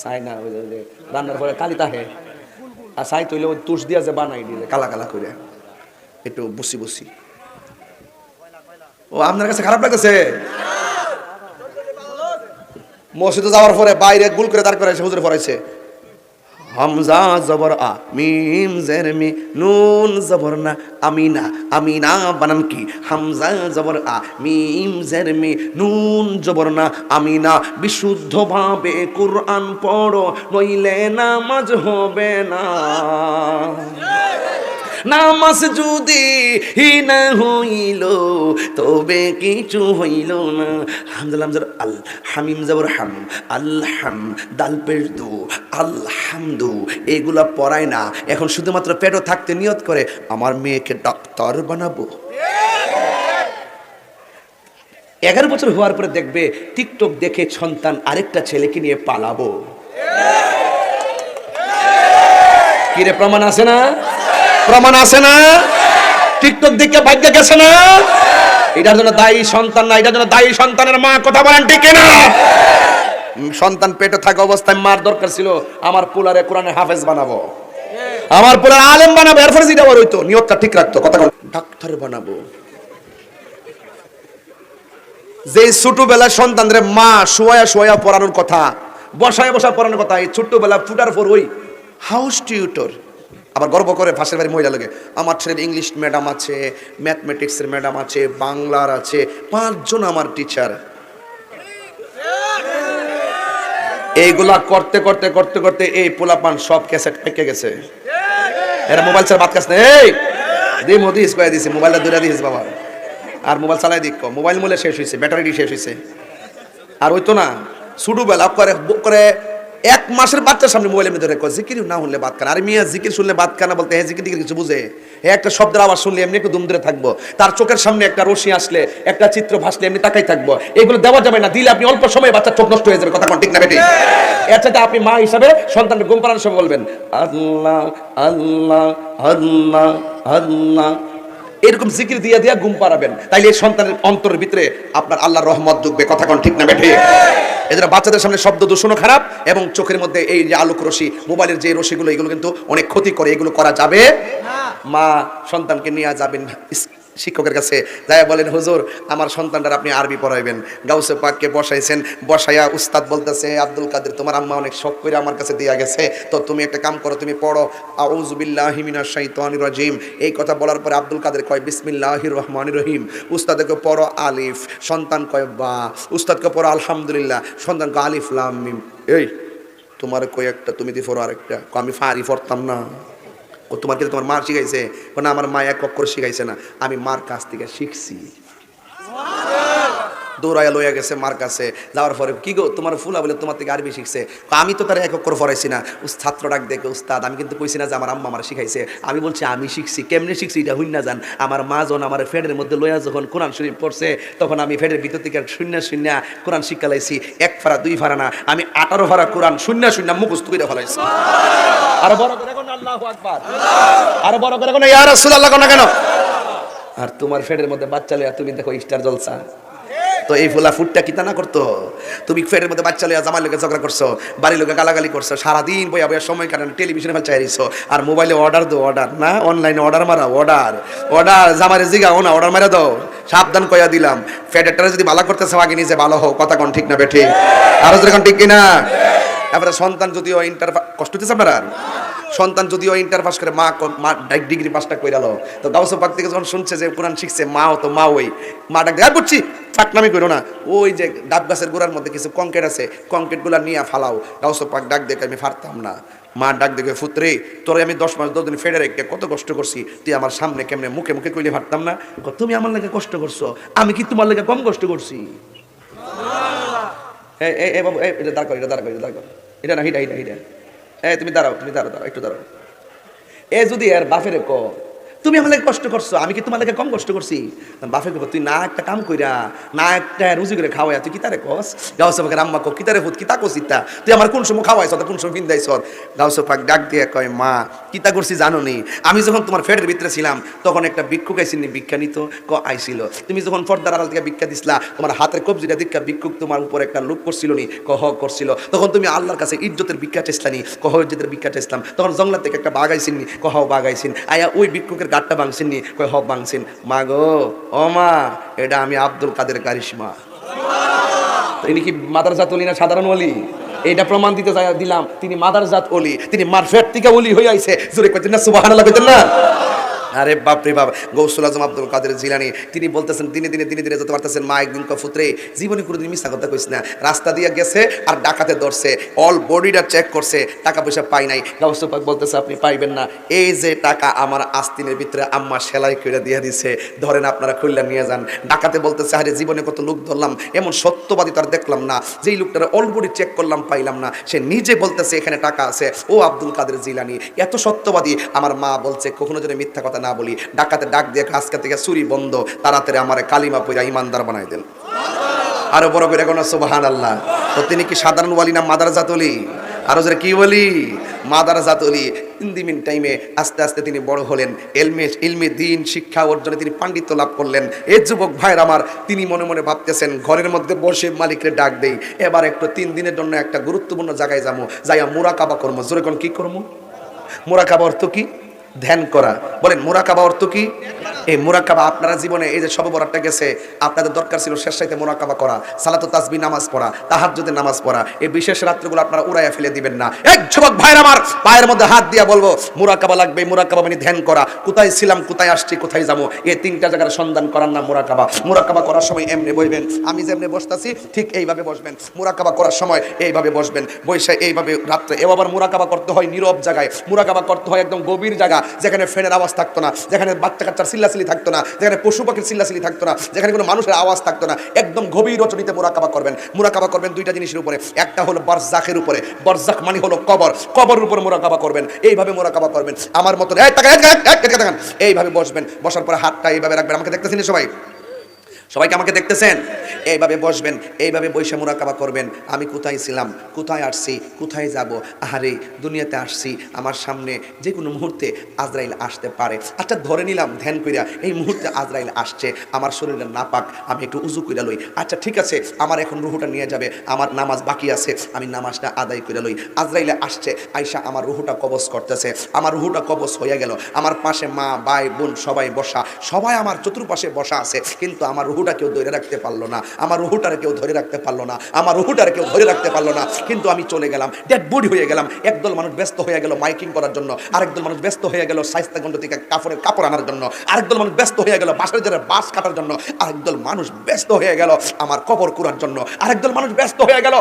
সাই না, ওই যে রান্নার পরে কালি তাহে আর সাই তৈলে ওই তুষ দিয়া যে বানাই দিয়ে কালা কালা করে একটু বসি ও আপনার কাছে খারাপ লাগতেছে? মসজিদে যাওয়ার পরে বাইরে গুল করে দাঁড় করে হুজুর ফরাইছে হামজা জবর আ মিম জের মি নুন জবর না আমিনা বানান কি? হামজা জবর আ মিম জের মি নুন জবর না আমিনা। বিশুদ্ধভাবে কুরআন পড়ো নইলে নামাজ হবে না, নামাজ যদি না হইল তবে কিছু হইল না। হামজালাম জবর আল, হামিম জবর হাম, আলহাম, দাল পেশ দু, আলহামদু, এগুলা পড়ায় না। এখন শুধুমাত্র পেটও থাকতে নিয়ত করে আমার মেয়েকে ডাক্তার বানাবো। 11 বছর হওয়ার পরে দেখবে টিকটক দেখে সন্তান আরেকটা ছেলেকে নিয়ে পালাবো। কিরে প্রমাণ আছে না? প্রমাণ আছে না? টিকটক দেখে ভাগ্য গেছে না? এটার জন্য দায়ী সন্তান না, এটার জন্য দায়ী সন্তানের মা। কথা বলেন ঠিক না? সন্তান পেটে থাকা অবস্থায় মার দরকার ছিল আমার পোলারে কোরআনের হাফেজ বানাবো, আমার পোলার আলেম বানাবো, এরপরে যেটা হইতো নিয়তটা ঠিক রাখতো। কথা ডাক্তার বানাবো। যে ছোটবেলায় সন্তানদের মা শোয়া পড়ানোর কথা, বসায় পড়ানোর কথা, এই ছোট্টবেলা ফুটার পর ওই হাউস টিউটর আবার গর্ব করে পাশের বাড়ির মহিলা লাগে আমার ছেলের ইংলিশ ম্যাডাম আছে, ম্যাথমেটিক্সের ম্যাডাম আছে, বাংলার আছে, 5 জন আমার টিচার। এইগুলা করতে করতে করতে করতে এই পোলাপান সব ক্যাসেট পেকে গেছে। এরা মোবাইল ছাড়া বাদ কাছে না। এই দে মোদি স্কোয়ার দিছে, মোবাইলটা দূরে দিস বাবা, আর মোবাইল চালাই দিক, মোবাইল মূল্য শেষ হয়েছে, ব্যাটারি শেষ হয়েছে। আর ওই তো না ছোটবেলা করে 1 মাসের বাচ্চার সামনে মোবাইলের মধ্যে রেখো জিকির না হলে বাদ কানা। আর মিয়া জিকির শুনলে বাদ কানা বলতে হ্যাঁ জিকির কিছু বুঝে, একটা শব্দের আওয়াজ শুনলে এমনি একটু দুম ধরে থাকবো, তার চোখের সামনে একটা রশি আসলে একটা চিত্র ভাসলে এমনি তাকাই থাকবো। এগুলো দেওয়া যাবে না, দিলে আপনি অল্প সময়ে বাচ্চার চোখ নষ্ট হয়ে যাবে। কথা কোন ঠিক না বেটি? এর সাথে আপনি মা হিসাবে সন্তানকে ঘুম পাড়ানোর সময় বলবেন আল্লাহ আল্লাহ আল্লাহ আল্লাহ, এরকম জিকির দিয়া দিয়া ঘুম পাড়াবেন, তাইলে এই সন্তানের অন্তরের ভিতরে আপনার আল্লাহর রহমত ঢুকবে। কথা কোন ঠিক না বেটি? এজন্য বাচ্চাদের সামনে শব্দ দূষণও খারাপ, এবং চোখের মধ্যে এই যে আলোক রশ্মি, মোবাইলের যে রশ্মিগুলো, এগুলো কিন্তু অনেক ক্ষতি করে, এগুলো করা যাবে না। মা সন্তানকে নিয়ে যাবেন শিক্ষকের কাছে, যাই বলেন হুজুর আমার সন্তানটার আপনি আরবি পড়াইবেন। গাউসে পাককে বসাইছেন, বসাইয়া উস্তাদ বলতেছে আব্দুল কাদের তোমার আম্মা অনেক শখ করে আমার কাছে দিয়া গেছে, তো তুমি একটা কাম করো, তুমি পড়ো আউযু বিল্লাহি মিনাশ শাইতানির রাজিম। এই কথা বলার পরে আব্দুল কাদের কয় বিসমিল্লাহির রহমানির রহিম, উস্তাদকে পড়ো আলিফ, সন্তান কয় বা, উস্তাদকে পড়ো আলহামদুলিল্লাহ, সন্তান কয় আলিফ লাম মিম। এই তোমার কই একটা তুমি দি পড়ো আরেকটা, আমি ফারি পড়তাম না। ও তোমার কাছে তোমার মা শিখাইছে? না আমার মা এক অক্ষর শিখাইছে না, আমি মার কাছ থেকে শিখছি। দৌড়াইয়া লইয়া গেছে মার কাছে, যাওয়ার পরে কি গো তোমার ফুলা বলে তোমার থেকে আরবি শিখছে? আমি তো তার এক অক্ষর পড়াইছি না। ছাত্র ডাক দেখে উস্তাদ আমি কিন্তু কইছি না যে আমার আম্মা আমার শিখাইছে, আমি বলছি আমি শিখছি। কেমনে শিখছি এটা হইন না জান, আমার মা যখন আমার ফেডের মধ্যে লইয়া যখন কোরআন শরীফ পড়ছে, তখন আমি ফেডের ভিতর থেকে শূন্য কোরআন শিক্ষা লাইছি। 1 ফারা 2 ফারা না, আমি 18 ফারা কোরআন শূন্য মুখস্থ করে ফেলাইছি। আর বড় করে কোন আল্লাহু আকবার, আর বড় করে কোন ইয়া রাসূলুল্লাহ কোন কেন? আর তোমার ফেডের মধ্যে বাচ্চা লইয়া তুমি দেখো স্টার জলসা। তো এই ফুলা ফুটটা কিতা না করতো, তুমি ফেরের মধ্যে বাচ্চা লইয়া জামাই লোকে ঝগড়া করছো, বাড়ির লোকে গালাগালি করছো, সারাদিন বইয়া বইয়া সময় কাটানো, টেলিভিশনে ফেল চাইছো, আর মোবাইলে অর্ডার দো, অর্ডার না, অনলাইনে অর্ডার মারা, অর্ডার অর্ডার জামারে জিগাও না, অর্ডার মারা দাও, সাবধান কইয়া দিলাম। ফেডারটা যদি ভালো করতেছে আগে নিজে ভালো হোক, কথা কোন ঠিক না বেঠি, আরো যেরকম ঠিক কিনা। তারপরে সন্তান যদিও ইন্টার কষ্ট হচ্ছে আপনারা, সন্তান যদিও ইন্টার পাস করে, মা ডিগ্রি পাসটা কইরালো, তো গাউস পাক থেকে যখন শুনছে যে কোরআন শিখছে, মাও তো মা ওই মা ডাক দেয়, বুঝছি ফাঁকনামি করো না, ওই যে ডাব গাছের গোড়ার মধ্যে কিছু কংক্রিট আছে, কংক্রিট গুলা নিয়ে ফালাও। গাউস পাক ডাক দেখে আমি পারতাম না, মা ডাক দেখে ফুতরে তোরে আমি 10 মাস 10 দিন ফেডে রেখে কত কষ্ট করছি, তুই আমার সামনে কেমনে মুখে মুখে কইলে পারতাম না, তুমি আমার লাগে কষ্ট করছো, আমি কি তোমার লাগে কম কষ্ট করছি? এই বাবু এটা দাঁড় কর, এটা দাঁড় কর, এটা দাঁড় কর, এটা না, হিটা হিটা হিটা, তুমি দাঁড়াও, তুমি দাঁড়াও, দাঁড়াও একটু দাঁড়াও। এ যদি এর বাপেরে ক তুমি আমার লাগে কষ্ট করছো, আমি কি তোমার লাগে কম কষ্ট করছি? বাপে কব তুই না একটা কাম কইরা, না একটা রুজি করে খাওয়াই, তুই কিতারে কস? গাউস পাকের আম্মা কো কিতারে ফুত কিতা কসিতা, তুই আমার কোন সময় খাওয়াইছ, কোন সময় ফিন্দাইছ? গাউস পাক ডাক দিয়ে কয়, মা কিতা করছি জানো নি? আমি যখন তোমার ফেটের ভিতরে ছিলাম তখন একটা ভিক্ষুক আইছিনি, ভিক্ষা নিত, আইছিল, তুমি যখন পর্দার আড়াল থেকে ভিক্ষা দিছিলা, তোমার হাতের কবজিটা দীক্ষা ভিক্ষুক তোমার উপর একটা লোক করছিল নি, করছিল, তখন তুমি আল্লাহর কাছে ইজ্জতের ভিক্ষা চাইছিলানি, ইজ্জতের ভিক্ষা চাইছিলাম, তখন জঙ্গলা থেকে একটা বাঘ আইছিনি, বাঘ আইছিন, আয়া ওই ভিক্ষুকের গাটটা ভাঙছেন নি, ভাঙছেন। মা গো, ও মা, এটা আমি আব্দুল কাদের কারিশমা। ইনি কি মাদারজাত ওলি না সাধারণ ওলি? এইটা প্রমাণ দিতে দিলাম তিনি মাদারজাত ওলি, তিনি মারফেট থেকে ওলি হয়ে আইছে, জোরে কইতেন না সুবহানাল্লাহ, কইতেন না? আরে বাপ রে বাপ, গৌসুল আজম আব্দুল কাদের জিলানী তিনি বলতেছেন, দিনে দিনে দিনে দিনে যেতে পারতেছেন, মা একদিন কফুতরে জীবনে কোনোদিন মিথ্যা কথা কইস না, রাস্তা দিয়ে গেছে আর ডাকাতে ধরছে, অল বডিটা চেক করছে, টাকা পয়সা পাই নাই। গাউসুল পাক বলতেছে আপনি পাইবেন না, এই যে টাকা আমার আস্তিনের ভিতরে আম্মা সেলাই করে দিয়ে দিছে, ধরেন আপনারা খুললা নিয়ে যান। ডাকাতে বলতেছে আরে জীবনে কত লোক ধরলাম, এমন সত্যবাদী তার দেখলাম না, যেই লোকটার অল বডি চেক করলাম পাইলাম না, সে নিজে বলতেছে এখানে টাকা আছে, ও আব্দুল কাদের জিলানী এত সত্যবাদী। আমার মা বলছে কখনো যদি মিথ্যা কথা না বলি। ডাকাতে ডাক দিয়ে আজকে থেকে চুরি বন্ধ, তাড়াতাড়ি আমার কালিমা পড়া ইমানদার বানাই দেন। আরো বড় করে কোন সুবহানাল্লাহ। তো তিনি কি সাধারণ ওয়ালি না মাদারজাত ওলি? আরো যারা কি বলি, মাদারজাত ওলি। ইন্দিমিন টাইমে আস্তে আস্তে তিনি বড় হলেন, ইলমে দিন শিক্ষা অর্জনে তিনি পাণ্ডিত্য লাভ করলেন। এই যুবক ভাইয়ের আমার, তিনি মনে মনে ভাবতেছেন ঘরের মধ্যে বসে মালিকরে ডাক দেই, এবার একটু 3 দিনের জন্য একটা গুরুত্বপূর্ণ জায়গায় যাবো, যাইয়া মুরাকাবা করবো। জোরে কোন কি করবো? মুরাকাবা অর্থ কি? ধ্যান করা। বলেন মুরাকাবা অর্থ কি? এই মুরাকাবা আপনারা জীবনে এই যে শবে বরাতটা গেছে, আপনাদের দরকার ছিল শেষ রাতে মুরাকাবা করা, সালাতু তাসবিহ নামাজ পড়া, তাহাজ্জুদের নামাজ পড়া। এই বিশেষ রাত্রিগুলো আপনারা উড়াইয়া ফেলে দিবেন না। এক যুবক ভাইয়ের আমার, পায়ের মধ্যে হাত দিয়া বলবো মুরাকাবা লাগবে, মুরাকাবা মানে ধ্যান করা। কোথায় ছিলাম, কোথায় আসছি, কোথায় যাবো, এই 3টা জায়গার সন্ধান করার নাম মুরাকাবা। মুরাকাবা করার সময় এমনি বসবেন, আমি যেমনি বসতাছি ঠিক এইভাবে বসবেন। মুরাকাবা করার সময় এইভাবে বসবেন, বৈশা এইভাবে রাত্রে। এবার মুরাকাবা করতে হয় নীরব জায়গায়, মুরাকাবা করতে হয় একদম গভীর জায়গা, যেখানে ফ্যানের আওয়াজ থাকতো না, যেখানে বাচ্চা কাচ্চার চিল্লাচিল্লি থাকতো না, যেখানে পশু পাখির চিল্লাচিল্লি থাকতো না, যেখানে কোনো মানুষের আওয়াজ থাকতো না, একদম গভীর রচনীতে মুরাকাবা করবেন। মুরাকাবা করবেন 2টা জিনিসের উপরে, একটা হলো বারজাখের উপরে, বারজাখ মানে হলো কবর, কবরের উপরে মুরাকাবা করবেন। এইভাবে মুরাকাবা করবেন, আমার মতো এইভাবে বসবেন। বসার পরে হাতটা এইভাবে রাখবেন। আমাকে দেখতেছেন সবাই? সবাইকে আমাকে দেখতেছেন? এইভাবে বসবেন, এইভাবে বৈশা মুরাকাবা করবেন। আমি কোথায় ছিলাম, কোথায় আসছি, কোথায় যাব, আহারে দুনিয়াতে আসছি, আমার সামনে যে কোনো মুহূর্তে আজরাইল আসতে পারে। আচ্ছা ধরে নিলাম ধ্যান কইরা এই মুহূর্তে আজরাইল আসছে, আমার শরীরে নাপাক, আমি একটু উজু কইরা লই। আচ্ছা ঠিক আছে, আমার এখন রুহুটা নিয়ে যাবে, আমার নামাজ বাকি আছে, আমি নামাজটা আদায় কইরা লই। আজরাইলে আসছে, আয়সা আমার রুহুটা কবজ করতেছে, আমার রুহুটা কবজ হয়ে গেল। আমার পাশে মা, ভাই, বোন সবাই বসা, সবাই আমার চতুর্পাশে বসা আছে, কিন্তু আমার রুহুটা কেউ ধরে রাখতে পারলো না, আমার রুহুটার কেউ ধরে রাখতে পারলো না, আমার রুহুটার কেউ ধরে রাখতে পারলো না। কিন্তু আমি চলে গেলাম, ডেড বডি হয়ে গেলাম। একদল মানুষ ব্যস্ত হয়ে গেল মাইকিং করার জন্য, আরেকদল মানুষ ব্যস্ত হয়ে গেল শায়েস্তাগঞ্জ থেকে কাপড় আনার জন্য, আরেকদল মানুষ ব্যস্ত হয়ে গেল বাঁশের জন্য বাঁশ কাটার জন্য, আরেকদল মানুষ ব্যস্ত হয়ে গেল আমার কবর কুড়ার জন্য, আরেকদল মানুষ ব্যস্ত হয়ে গেল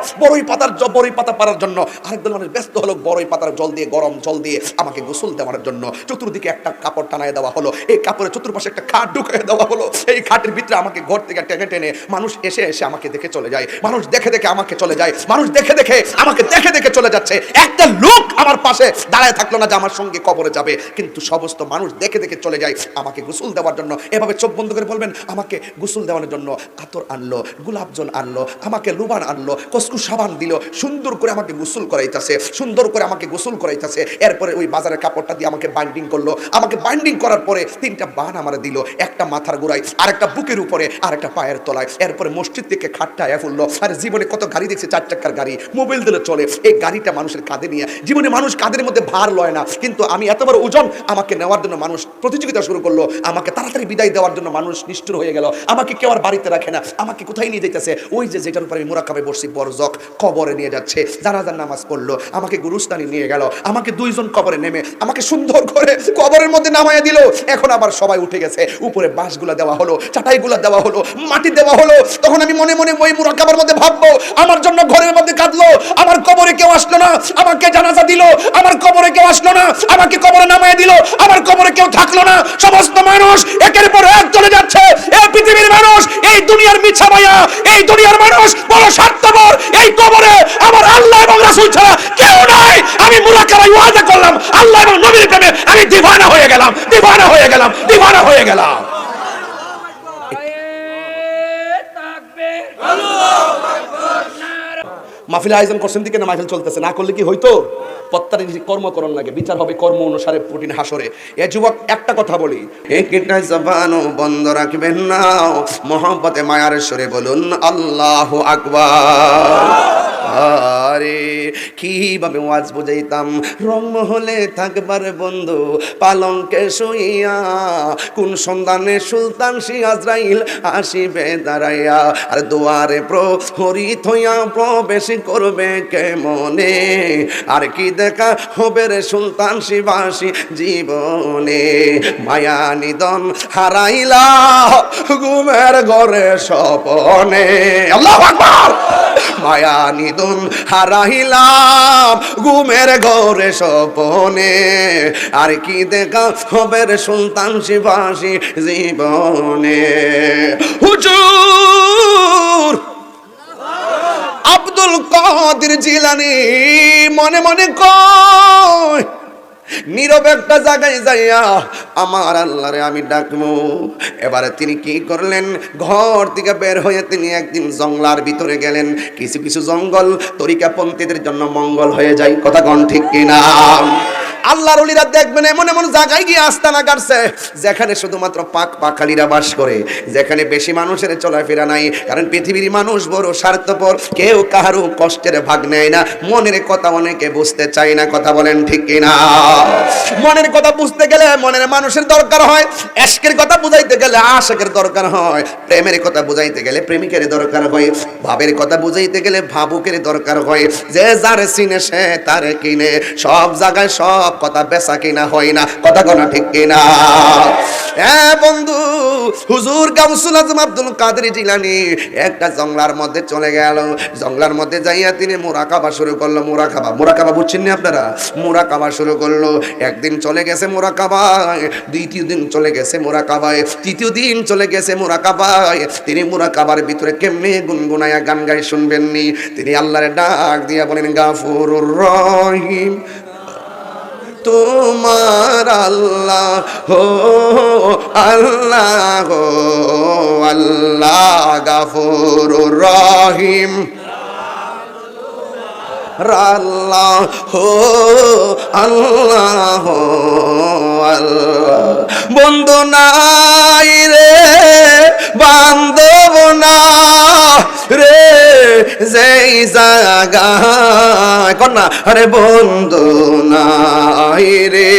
বড়ই পাতা পাড়ার জন্য, আরেকদল মানুষ ব্যস্ত হলো বড়ই পাতার জল দিয়ে, গরম জল দিয়ে আমাকে গোসল দেওয়ার জন্য। চতুর্দিকে একটা কাপড় টানায় দেওয়া হলো, এই কাপড়ের চতুর্পাশে একটা খাট ঢুকিয়ে দেওয়া হলো। এই খাটের ভিতরে আমাকে ঘর থেকে টেনে টেনে মানুষ এসে এসে আমাকে দেখে চলে যায়, মানুষ দেখে দেখে আমাকে চলে যায়, মানুষ দেখে দেখে আমাকে দেখে দেখে চলে যাচ্ছে। একটা লোক আমার পাশে দাঁড়ায় থাকলো না যে আমার সঙ্গে কবরে যাবে, কিন্তু সমস্ত মানুষ দেখে দেখে চলে যায় আমাকে গোসল দেওয়ার জন্য। এভাবে চোখ বন্ধ করে বলবেন, আমাকে গোসল দেওয়ার জন্য আতর আনলো, গোলাপ জল আনলো, আমাকে লুবান আনলো, কসকু সাবান দিল, সুন্দর করে আমাকে গোসল করাইতেছে, সুন্দর করে আমাকে গোসল করাইতেছে। এরপরে ওই বাজারের কাপড়টা দিয়ে আমাকে বাইন্ডিং করলো, আমাকে বাইন্ডিং করার পরে 3টা বান আমার দিল, একটা মাথার গোড়ায়, আরেকটা বুকের উপরে, আর একটা পায়ের তলায়। এরপরে মসজিদ থেকে খাটটা আয়া পড়লো। আর জীবনে কত গাড়ি দেখছে, 4 চাকার গাড়ি, মোবাইল দিলে চলে, এই গাড়িটা মানুষের কাঁধে নিয়ে, জীবনে মানুষ কাঁধের মধ্যে ভার লয় না, কিন্তু আমি এত বড় ওজন, আমাকে নেওয়ার জন্য মানুষ প্রতিযোগিতা শুরু করলো, আমাকে তাড়াতাড়ি বিদায় দেওয়ার জন্য মানুষ নিষ্ঠুর হয়ে গেল, আমাকে কেউ আর বাড়িতে রাখে না, আমাকে কোথায় নিয়ে যেতেছে, ওই যে যেটার উপরে আমি মুরাকাবে বসছি বরজক, কবরে নিয়ে যাচ্ছে, জানাজার নামাজ পড়লো, আমাকে গুরুস্থানে নিয়ে গেল, আমাকে 2 জন কবরে নেমে আমাকে সুন্দর করে কবরের মধ্যে নামাইয়া দিল। এখন আবার সবাই উঠে গেছে, উপরে বাঁশগুলা দেওয়া হলো, চাটাইগুলা দেওয়া হলো, মাটি দেওয়া হলো। তখন আমি মনে মনে ওই মুরাকাবার মধ্যে ভাববো, আমার জন্য ঘরের মধ্যে কাঁদলো, আমার কবরে কেউ আসলো না, আমাকে জানাজা দিল, আমার কবরে কেউ আসলো না, আমাকে কবরে নামাইয়া দিল, আমার কবরে কেউ থাকলো না। সমস্ত মানুষ একের পর এক চলে যাচ্ছে। এই পৃথিবীর মানুষ, এই দুনিয়ার মিছা মায়া, এই দুনিয়ার মানুষ বড় স্বার্থপর। এই কবরে আমার আল্লাহ এবং রাসূল ছাড়া কেউ নাই। আমি মুরাকাবায় ওয়াদা করলাম, আল্লাহ এবং নবীর প্রেমে আমি দিওয়ানা হয়ে গেলাম, দিওয়ানা হয়ে গেলাম, দিওয়ানা হয়ে গেলাম। মাহফিল আয়োজন করছেন দিকে না, মাহফিল চলতেছে, না করলে কি হইতো? প্রত্যেকটা কর্ম করণ লাগে, বিচার হবে কর্ম অনুসারে কঠিন হাসরে। এ যুবক একটা কথা বলি, একটা জবানও বন্ধ রাখবেন না, মহব্বতে মায়ার সুরে বলুন আল্লাহু আকবার। আরে কিভাবে ওয়াজ বুঝাইতাম, রংমহলে থাকবার বন্ধু পালঙ্কে শুইয়া, কোন সন্ধানে সুলতান শি আজরাইল আসিবে দাঁড়াইয়া, আর দুয়ারে প্রহরী থইয়া প্রবেশ করবে কেমনে, আর কি দেখা হবে রে সুলতান শিবাসী জীবনে, মায়া নিদন হারাইলা ঘুমের ঘরে স্বপনে, আল্লাহু আকবার। মায়া নিদন হারাইলাম ঘুমের ঘরে স্বপনে, আর কি দেখা হবে রে সুলতান শিবাসী জীবনে। হুজুর আব্দুল কাদের জিলানী মনে মনে কয়, নীরব একটা জায়গায় যাইয়া আমার আল্লাহরে আমি ডাকবো। এবারে তিনি কি করলেন, ঘর থেকে বের হয়ে তিনি একদিন জঙ্গলার ভিতরে গেলেন। কিছু কিছু জঙ্গল তরিকাপন্থীদের জন্য মঙ্গল হয়ে যায়, কথা কোন ঠিক কিনা? আল্লাহর ওলিরা দেখবেন এমন এমন জায়গায় গিয়ে আস্তানা কাটছে যেখানে শুধুমাত্র পাক পাখালিরা বাস করে, যেখানে বেশি মানুষের চলাফেরা নাই। কারণ পৃথিবীর মানুষ বড় স্বার্থপর, কেউ কারো কষ্টের ভাগ নেয় না, মনের কথা অনেকে বুঝতে চায় না, কথা বলেন ঠিক কিনা? মনের কথা বুঝতে গেলে মনের মানুষের দরকার হয়, এশকের কথা বুঝাইতে গেলে আশেকের দরকার হয়, প্রেমের কথা বুঝাইতে গেলে প্রেমিকের দরকার হয়, ভাবের কথা বুঝাইতে গেলে ভাবুকের দরকার হয়। যে যারে চিনে সে তারে কিনে, সব জায়গায় সব কথা বেচা কিনা হয় না, কথা কোন ঠিক কিনা? হ্যাঁ বন্ধু, হুজুর গাউসুল আজম আব্দুল কাদের জিলানী একটা জঙ্গলার মধ্যে চলে গেল। জঙ্গলার মধ্যে যাইয়া তিনি মুরাকাবা শুরু করলো। মুরাকাবা বুঝছেন না আপনারা? মুরাকাবা শুরু করলো। একদিন চলে গেছে মুরাকাবায়, দ্বিতীয় দিন চলে গেছে মুরাকাবায়, তৃতীয় দিন চলে গেছে মুরাকাবায়। তিনি মুরাকাবার ভিতরে কেমনে গুনগুনায়া গান গায় শুনবেননি। তিনি আল্লাহরে ডাক দিয়া বলেন, গাফুরুর রহিম তোমার আল্লাহ হো আল্লাহ হো আল্লাহ, গাফুরুর রহিম আল্লাহ হো আল্লাহ হো আল্লাহ। বন্ধু নাই রে বান্ধব না রে যেই জায়গায়, কন্যা আরে বন্ধু নাই রে,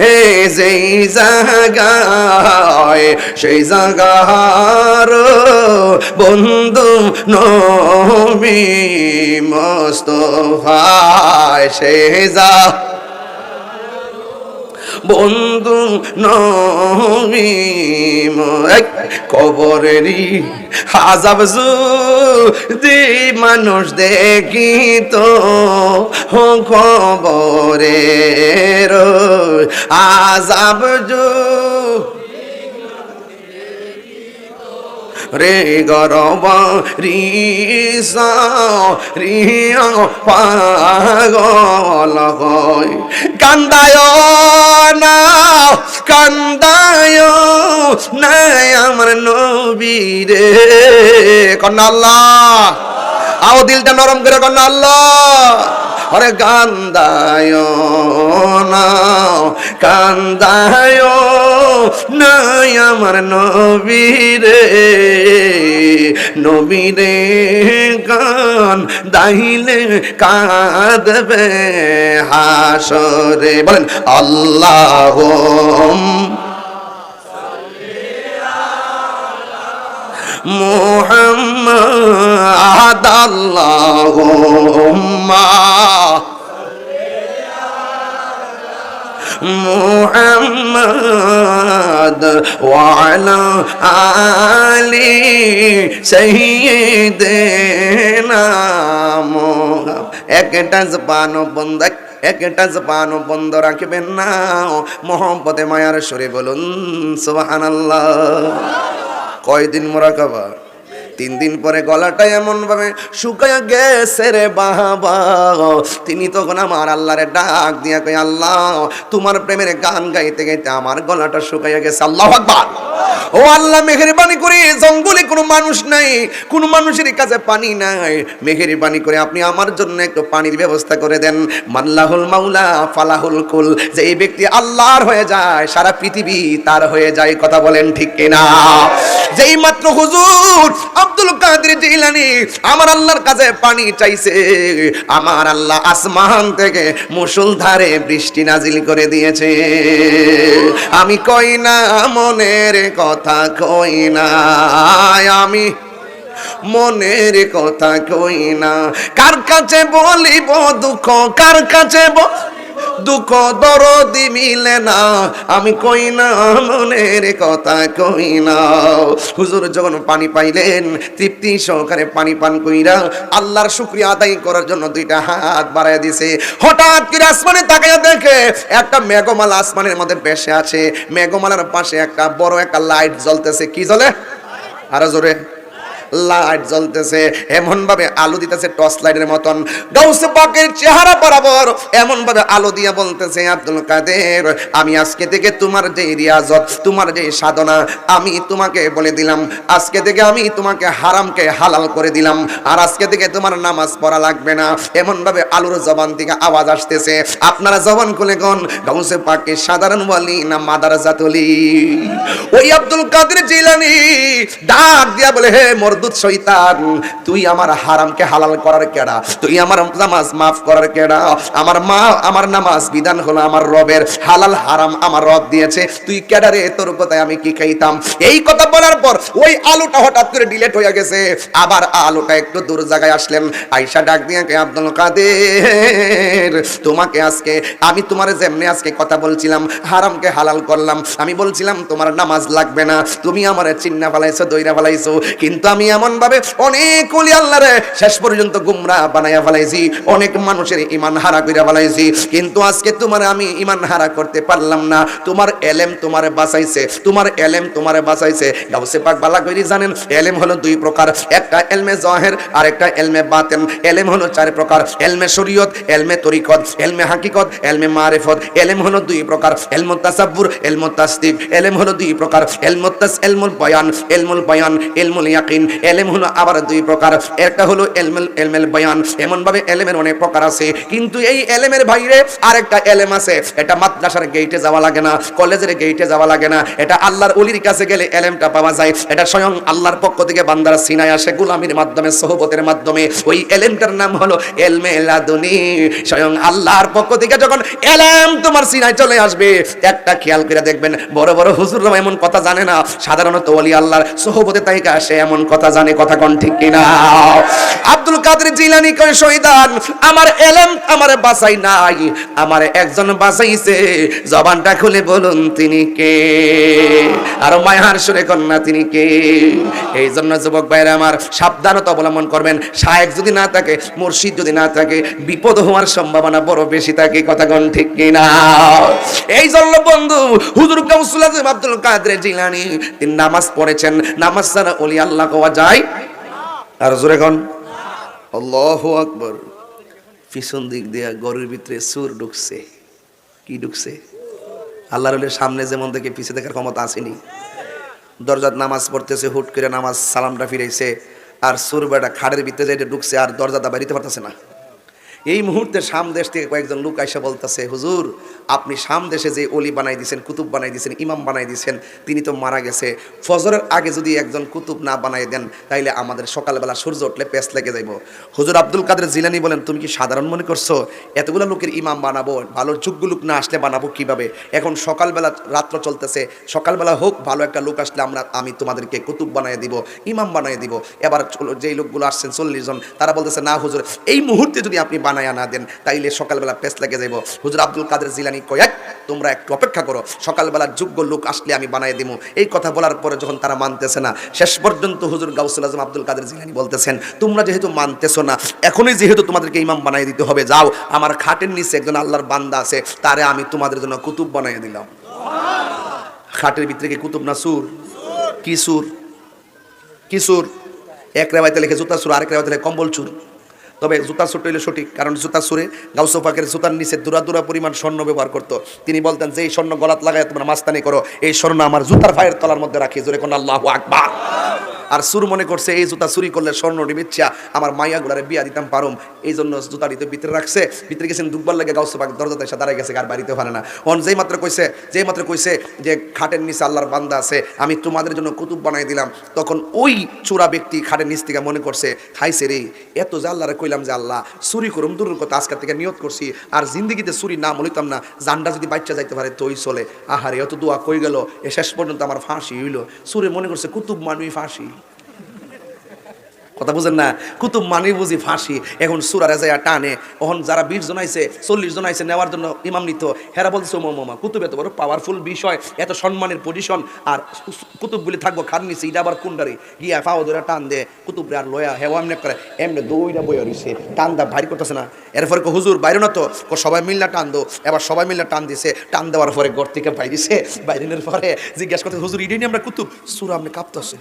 হে যেই জায়গায় সেই জায়গার বন্ধু নবী মুস্তাফা, সেই যা বন্ধু নবী কবরেরই আযাব যদি মানুষ দেখিত, কবরের আযাব রে গরব রিসা রিয়া পাগল হয়, কান্দায় না কান্দায় নাই আমার নবী রে, কন্যা আল্লাহ আও দিলটা নরম করে কন্যা আল্লাহ। আরে কান্দায় না কান্দায় নাই আমার নবীরে, নবীরে গান দাইলে কাঁদবে হাসরে। বলেন আল্লাহুম্মা মুহাম্মাদ, আল্লাহুম্মা মুহাম্মাদ ওয়া আলা আলি সাইয়্যিদিনা মুহাম্মাদ। একটা জবানো বন্ধ, একটা জবানো বন্ধ রাখবেন না, মোহাম্মতে মায়ার সুরে বলুন সুবহানাল্লাহ। কয়দিন মুরাকাবা? 3 দিন পরে গলাটা এমন ভাবে শুকায়া গেছে রে বাবা, তিনি তখন আমার আল্লাহরে ডাক দিয়া কই, আল্লাহ তোমার প্রেমের গান গাইতে গাইতে আমার গলাটা শুকায়া গেছে। আল্লাহু আকবার। ও আল্লাহ মেহেরবানি করে, জঙ্গলে কোনো মানুষ নাই, কোনো মানুষের কাছে পানি নাই, মেহেরবানি করে আপনি আমার জন্য একটু পানির ব্যবস্থা করে দেন। মাল্লাহুল মাওলা ফালাহুল কুল, যে এই ব্যক্তি আল্লাহর হয়ে যায় সারা পৃথিবী তার হয়ে যায়। কথা বলেন ঠিক কিনা? যেই মাত্র হুজুর আব্দুল কাদের জিলানী আমার আল্লাহর কাছে পানি চাইছে, আমার আল্লাহ আসমান থেকে মুষলধারে বৃষ্টি নাজিল করে দিয়েছে। আমি কই না মনের কথা কই না, আমি মনের কথা কই না, কার কাছে বলিব দুঃখ, কার কাছে দুঃখ দরদি মিলে না, আমি কই না মনের কথা কই না। হুজুর যখন পানি পাইলেন তৃপ্তি সহকারে পানি পান কইরা আল্লাহর শুকরিয়া আদায় করার জন্য 2টা হাত বাড়ায় দিছে। হঠাৎ করে আসমানে তাকায়া দেখে একটা মেঘমালা আসমানের মধ্যে ভেসে আছে, মেঘমালার পাশে একটা বড় একটা লাইট জ্বলতেছে। কি জ্বলে? আরো জোরে। লাইট জ্বলতেছে, এমন ভাবে আলো দিতেছে টর্চ লাইটের মতন। গাউসে পাকের চেহারা বরাবর এমন ভাবে আলো দিয়া বলতেছে, আব্দুল কাদের আমি আজকে থেকে তোমার যে রিয়াজত, তোমার যে সাধনা, আমি তোমাকে বলে দিলাম, আজকে থেকে আমি তোমাকে হারামকে হালাল করে দিলাম, আর আজকে থেকে তোমার নামাজ পড়া লাগবে না। এমন ভাবে আলোর জবান থেকে আওয়াজ আসতেছে। আপনারা জবান খুলে কোন গাউসে পাকে সাধারণ ওয়ালি না মাদারাজাতুলি? ওই আব্দুল কাদের জিলানী ডাক দিয়া বলে, হে মরদুদ শয়তান, তুই আমার হারামকে হালাল করার কেডা? তুই আমার নামাজ মাফ করার কেডা? আমার নামাজ বিধান হলো আমার রবের, হালাল হারাম আমার রব দিয়েছে, তুই কেডা রে? তোর কথায় আমি কি খাইতাম? এই কথা বলার পর ওই আলোটা হঠাৎ করে ডিলেট হয়ে গেছে। আবার আলোটা একটু দূর জায়গায় আসলেন, আয়েশা ডাক দিয়ে কে, আব্দুল কাদের তোমাকে আজকে আমি তোমার যেমনি আজকে কথা বলছিলাম হারামকে হালাল করলাম, আমি বলছিলাম তোমার নামাজ লাগবে না, তুমি আমার চিন্না ফেলাইছো, দইরা ফেলাইছো, কিন্তু আমি এমন ভাবে অনেক ওলি আল্লাহরে শেষ পর্যন্ত গুমরা বানাইয়া ফেলাইছি, অনেক মানুষের ঈমান হারা কইরা ফেলাইছি, কিন্তু আজকে তোমার আমি ঈমান হারা করতে পারলাম না। তোমার এলেম তোমারে বাঁচাইছে, তোমার এলেম তোমারে বাঁচাইছে। গাউসে পাক বালা কইরি জানেন, এলেম হলো 2 প্রকার, একটা এলমে জাহির আর একটা এলমে বাতিন। এলেম হলো 4 প্রকার, এলমে শরীয়ত, এলমে তরিকত, এলমে হাকিকত, এলমে মারিফত। এলেম হলো 2 প্রকার, এলমুত তাসাব্বুর, এলমুত তাসদিক। এলেম হলো 2 প্রকার, এলমুল বয়ান, এলমুল ইয়াকিন। এলেম হলো আবার 2 প্রকার, একটা হলো এলমুল বয়ান। এমন ভাবে এলেমের অনেক প্রকার আছে, কিন্তু এই এলেমের বাইরে আরেকটা এলেম আছে, এটা মাদ্রাসার গেটে যাওয়া লাগে না, কলেজের গেটে যাওয়া লাগে না, এটা আল্লাহর ওলির কাছে গেলে এলেমটা পাওয়া যায়। এটা স্বয়ং আল্লাহর পক্ষ থেকে বান্দার সিনায় আসে গোলামির মাধ্যমে, সোহবতের মাধ্যমে। ওই এলেমটার নাম হলো এলমে লাদুনি। স্বয়ং আল্লাহর পক্ষ থেকে যখন এলেম তোমার সিনায় চলে আসবে, একটা খেয়াল করে দেখবেন, বড় বড় হুজুররা এমন কথা জানে না, সাধারণত ওলি আল্লাহর সোহবতে তাইকা আসে এমন কথা জানে। কথা কোন ঠিক কিনা? আব্দুল কাদের জিলানী কয়, শয়তান আমার এলেম আমারে বাঁচাই নাই, আমারে একজন বাঁচাইছে। জবানটা খুলে বলুন তিনি কে? আর মায়ার সুরে কন্যা তিনি কে? এই জন্য যুবক ভাইরা আমার সাবধানতা অবলম্বন করবেন। শায়েখ যদি না থাকে, মুর্শিদ যদি না থাকে, বিপদ হওয়ার সম্ভাবনা বড় বেশি থাকে। কথা কোন ঠিক কিনা? এই জন্য বন্ধু হুজুর গাউসুল আজম আব্দুল কাদের জিলানী তিনি নামাজ পড়েছেন, নামাজ ছাড়া ওলি আল্লাহ পাওয়া যায়? আর জোরে কোন আল্লাহু আকবার। পিছন দিক দিয়ে গরুর ভিতরে সুর ঢুকছে। কি ঢুকছে? আল্লাহর ওলির সামনে যেমন দেখে পিছে দেখার ক্ষমতা আসেনি। দরজাত নামাজ পড়তেছে, হুট করে নামাজ সালামটা ফিরাইছে, আর সুর বেটা খাড়ের ভিতরে যেটা ঢুকছে, আর দরজাটা বাড়িতে পারতেছে না। এই মুহূর্তে শাম দেশ থেকে কয়েকজন লোক আইসা বলতেছে, হুজুর আপনি শাম দেশে যে অলি বানাই দিয়েছেন, কুতুব বানাই দিয়েছেন, ইমাম বানাই দিয়েছেন, তিনি তো মারা গেছে। ফজরের আগে যদি একজন কুতুব না বানাই দেন তাইলে আমাদের সকালবেলা সূর্য উঠলে পেঁচ লেগে যাইব। হুজুর আব্দুল কাদের জিলানী বলেন, তুমি কি সাধারণ মনে করছো এতগুলো লোকের ইমাম বানাবো? ভালো যোগ্য লোক না আসলে বানাবো কিভাবে? এখন সকালবেলা রাত্র চলতেছে, সকালবেলা হোক, ভালো একটা লোক আসলে আমি তোমাদেরকে কুতুব বানিয়ে দিব, ইমাম বানিয়ে দিব। এবার যেই লোকগুলো আসছেন 40 জন, তারা বলতেছে, না হুজুর এই মুহূর্তে যদি আপনি বানায়া না দেন তাইলে সকালবেলা পেঁচ লেগে যাইব। হুজুর আব্দুল কাদের জিলানী কয়, তোমরা একটু অপেক্ষা করো, সকালবেলা যোগ্য লোক আসলে আমি বানিয়ে দিব। এই কথা বলার পরে যখন তারা মানতেছে না, শেষ পর্যন্ত হুজুর গাউসুল আজম আব্দুল কাদের জিলানী বলতেছেন, তোমরা যেহেতু মানতেছো না, এখনই যেহেতু তোমাদেরকে ইমাম বানিয়ে দিতে হবে, যাও আমার খাটের নিচে একজন আল্লাহর বান্দা আছে, তারে আমি তোমাদের জন্য কুতুব বানিয়ে দিলাম। খাটের ভিতরে কি কুতুব না সুর? কি সুর? কি সুর? এক রেওয়ায়েতে লেখে জুতা সুর, আরেক রেওয়ায়েতে লেখে কম্বল চুর। তবে জুতা সুরটা হইলে সঠিক, কারণ জুতা সুরে গাউসে পাকের জুতার নিচে দুরা পরিমাণ স্বর্ণ ব্যবহার করতো। তিনি বলতেন যে এই স্বর্ণ গলাত লাগায় তোমরা মাস্তানি করো, এই স্বর্ণ আমার জুতার পায়ের তলার মধ্যে রাখি, জোরে কোন আল্লাহু আকবার। আর সুর মনে করছে এই জুতা চুরি করলে স্বর্ণ নিবিচ্ছা আমার মাইয়া গুলারে বিয়া দিতাম পারুম, এই জন্য জুতাটিতে ভিতরে রাখছে। ভিতরে গেছেন দুবার লাগে গাউসে পাক দরজাতে এসে দাঁড়ায় গেছে, আর বাড়িতে পারে না। অন যেই মাত্র কইছে যে খাটের নিচে আল্লাহর বান্দা আছে, আমি তোমাদের জন্য কুতুব বানাই দিলাম, তখন ওই চোরা ব্যক্তি খাটের নিচ থেকে মনে করছে, হাইছে রে, এত যে আল্লাহরে কইলাম যে আল্লাহ চুরি করুম, দূরের কথা আজকের থেকে নিয়ত করছি আর জিন্দিগিতে চুরি নাম লইতাম না, জানটা যদি বাচ্চা যাইতে পারে তোই চলে। আহারে এত দোয়া কই গেল, এ শেষ পর্যন্ত আমার ফাঁসি হইল। চুরে মনে করছে কুতুব মানুষ ফাঁসি। কথা বুঝেন না? কুতুব মানি বুঝি ফাঁসি। এখন সুরারে যায় টানে, ওখান যারা 20 জন আইছে 40 জন আইছে নেওয়ার জন্য ইমাম নিত, হেরা বলছে মামা কুতুব এত বড় পাওয়ারফুল বিষয়, এত সম্মানের পজিশন, আর কুতুব বলে থাকবো খান নিছে, এটা আবার কুন্ডারি গিয়া পাও ধরে টান দে, কুতুব আর লয়া হেওয়া এমনি করে, এমনি দইটা বইয়া রইছে, টান দা ভারী করতেছে না। এরপরে হুজুর বাইরে না তো, সবাই মিল্লা টান দো, এবার সবাই মিল্লা টান দিছে, টান দেওয়ার পরে ঘর থেকে বাইরেছে, বাইরের পরে জিজ্ঞাসা করতে, হুজুর ইডেনি আমরা কুতুব? সুরা আপনি কাঁপতেছে।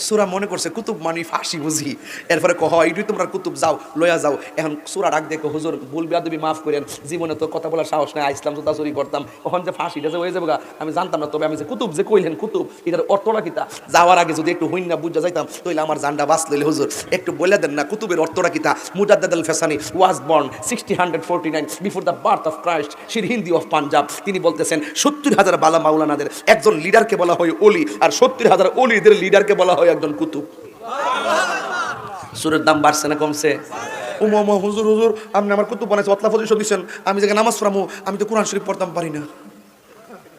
সুরা মনে করছে কুতুব মানি ফাঁসি বুঝি। এরপরে কহ এইটুই তোমরা কুতুব, যাও লয়া যাও। এখন সুরা ডাক দেখো, হুজুর ভুল বেয়াদবি মাফ করেন, জীবনে তো কথা বলার সাহস নাই, ইসলাম জুতা চুরি করতাম, ওখান যে ফাঁসিটা যে হয়ে যাবে আমি জানতাম না, তবে আমি যে কুতুব যে কইলেন কুতুব, এটার অর্থটা কিতা যাওয়ার আগে যদি একটু হইন না বুঝা যাইতাম তাইলে আমার জানটা বাঁচ লইলে, হুজুর একটু বলে দেন না কুতুবের অর্থটা কিতা। Mujaddid Alf Sani was born 1649 before the birth of Christ, Sirhindi of Punjab. তিনি বলতেছেন 70,000 বালা মাওলানাদের একজন লিডারকে বলা হয় ওলি, আর 70,000 ওলিদের লিডারকে বলা হয় একজন কুতুব। সুরের দাম বাড়ছে না কমছে? হুজুর হুজুর আপনি আমার কুতুব বানাইছে, অতলা পজিশন দিচ্ছেন, আমি যে নামাজ পড়ামু, আমি তো কোরআন শরীফ পড়তাম পারি না।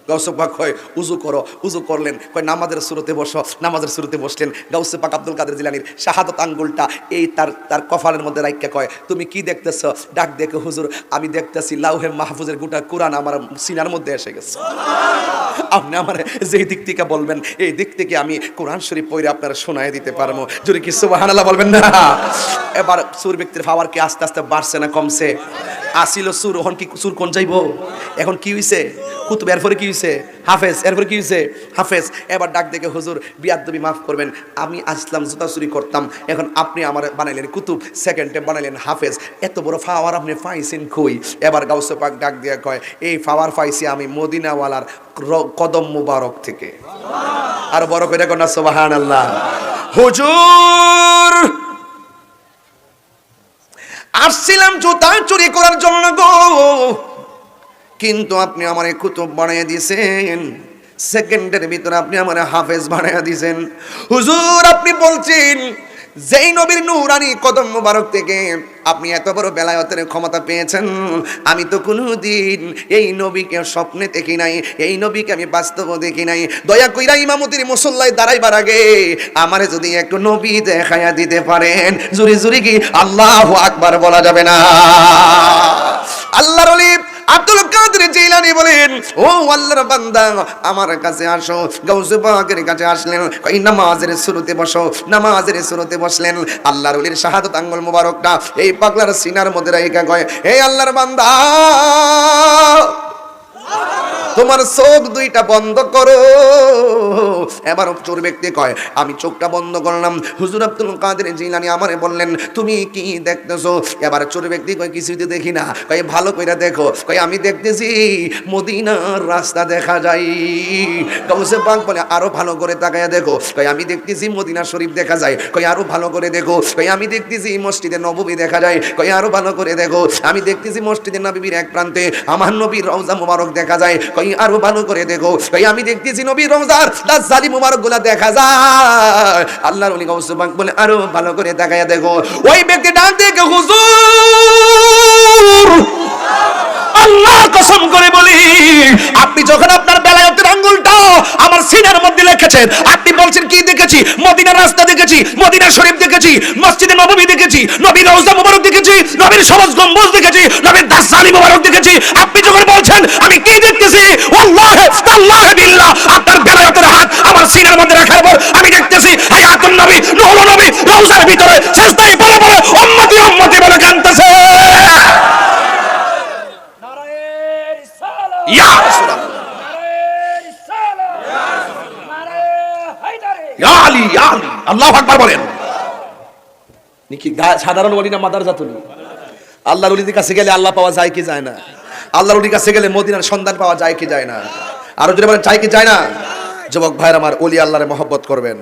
গাউসে পাক কয় উজু করো, উজু করলেন, কয় নামাজের শুরুতে বসো, নামাজের শুরুতে বসলেন। গাউসে পাক আব্দুল কাদের জিলানীর শাহাদত আঙ্গুলটা এই তার কপালের মধ্যে রাইখা কয়, তুমি কি দেখতেছ? ডাক দেখো, হুজুর আমি দেখতেছি লাউহে মাহফুজের গোটা কোরআন আমার সিনার মধ্যে এসে গেছে। আপনি আমার যেই দিক থেকে বলবেন এই দিক থেকে আমি কোরআন শরীফ পড়ে আপনারা শোনায় দিতে পারবো, যদি কি সুবহানাল্লাহ বলবেন না? এবার সুর ব্যক্তির পাওয়ার কি আস্তে আস্তে বাড়ছে না কমছে? আসিল সুর, এখন কি সুর কোন যাইব? এখন কি হইছে? কুতুব, এরপরে কি হইছে? হাফেজ, এরপরে কি হইছে? হাফেজ। এবার ডাক দেখে, হুজুর বিয়াদবি মাফ করবেন, আমি আসলাম জুতা চুরি করতাম, এখন আপনি আমার বানাইলেন কুতুব, সেকেন্ডে বানাইলেন হাফেজ, এত বড় পাওয়ার আপনি পাইছেন কই? এবার গাউসে পাক ডাক দিয়ে কয়, এই পাওয়ার পাইছি আমি মদিনাওয়ালার কদম মুবারক থেকে। আর বড় করে কোন সুবহানাল্লাহ। হুজুর আসছিলাম জুতা চুরি করার জন্য গো, কিন্তু আপনি আমার কুতুব বানিয়ে দিয়েছেন, সেকেন্ডের ভিতরে আপনি আমার হাফেজ বানিয়ে দিয়েছেন। হুজুর আপনি বলছেন যেই নবীর নূরানি কদম মুবারক থেকে আপনি এত বড় বেলায়েতের ক্ষমতা পেয়েছেন, আমি তো কোনোদিন এই নবীকে স্বপ্নে দেখি নাই, এই নবীকে আমি বাস্তব দেখি নাই। দয়া কইরা ইমামতির মুসল্লায় দাঁড়াইবার আগে আমারে যদি একটু নবী দেখাইয়া দিতে পারেন, জুরি জুরি কি আল্লাহু আকবার বলা যাবে না? আল্লাহর ওলি আব্দুল কাদের জিলানী বলেন, ও আল্লাহর বান্দা আমার কাছে আসো। গাউসে পাকের কাছে আসলেন, কই নামাজের শুরুতে বসো, নামাজের শুরুতে বসলেন। আল্লাহর ওলির শাহাদাত আঙ্গুল মোবারকটা এই পাগলার সিনার মধ্যে রাইখা কয়, হে আল্লাহর বান্দা তোমার চোখ দুইটা বন্ধ করো। এবার চোর ব্যক্তি কয় আমি চোখটা বন্ধ করলাম। হুজুর আব্দুল কাদের জিলানী আমারে বললেন তুমি কি দেখতেছো? এবার চোর ব্যক্তি কয় কিছুই তো দেখি না। কয় ভালো কইরা দেখো। কয় আমি দেখতেছি মদিনার রাস্তা দেখা যায়। গাউসে পাক বলে আরো ভালো করে তাকায়া দেখো। কয় আমি দেখতেছি মদিনা শরীফ দেখা যায়। কয় আরো ভালো করে দেখো। কয় আমি দেখতেছি মসজিদে নববী দেখা যায়। কয় আরো ভালো করে দেখো। আমি দেখতেছি মসজিদে নববীর এক প্রান্তে আমার নবীর রওজা মুবারক দেখা যায়। কয় আরো ভালো করে দেখো। কয় আমি দেখতেছি নবীর রওজার দাজ্জালি মুবারক গুলা দেখা যায়। আল্লাহর ওলি গাউসে পাক বলে আরো ভালো করে তাকায়া দেখো। ওই ব্যক্তি ডাক দেখে হুজুর আল্লাহর কসম করে বলি আপনি যখন আপনার বেলায়েতের আঙ্গুলটা আমার সিনার মধ্যে লিখেছেন আপনি বলছেন কি দেখেছি? মদিনার রাস্তা দেখেছি, মদিনা শরীফ দেখেছি, মসজিদে নববী দেখেছি, নবীর রওজা মুবারক দেখেছি, নবীর সবুজ গম্বুজ দেখেছি, নবীর দাজ্জালি মুবারক দেখেছি। আপনি যখন বলছেন আমি কি দেখতেছি, আল্লাহ তাআলা বিল্লাহ আপনার বেলায়েতের হাত আমার সিনার মধ্যে রাখার পর আমি দেখতেছি হায়াতুন নবী নূর নবী রওজার ভিতরে সেজদায় পড়ে পড়ে উম্মতি উম্মতি বলে কাঁদতেছে। ইয়া রাসূলুল্লাহ, ইয়া আলী, ইয়া আলী, আল্লাহু আকবার বলেন। নাকি সাধারণ ওলি না মাদারজাত ওলি? আল্লাহর ওলিদের কাছে গেলে আল্লাহ পাওয়া যায় কি যায় না? আল্লাহর ওলির কাছে গেলে মদিনার সন্ধান পাওয়া যায় কি যায় না? আরো যদি বলেন যায় কি যায় না? যুবক ভাইরা আমার, ওলি আল্লাহরে মহব্বত করবেন।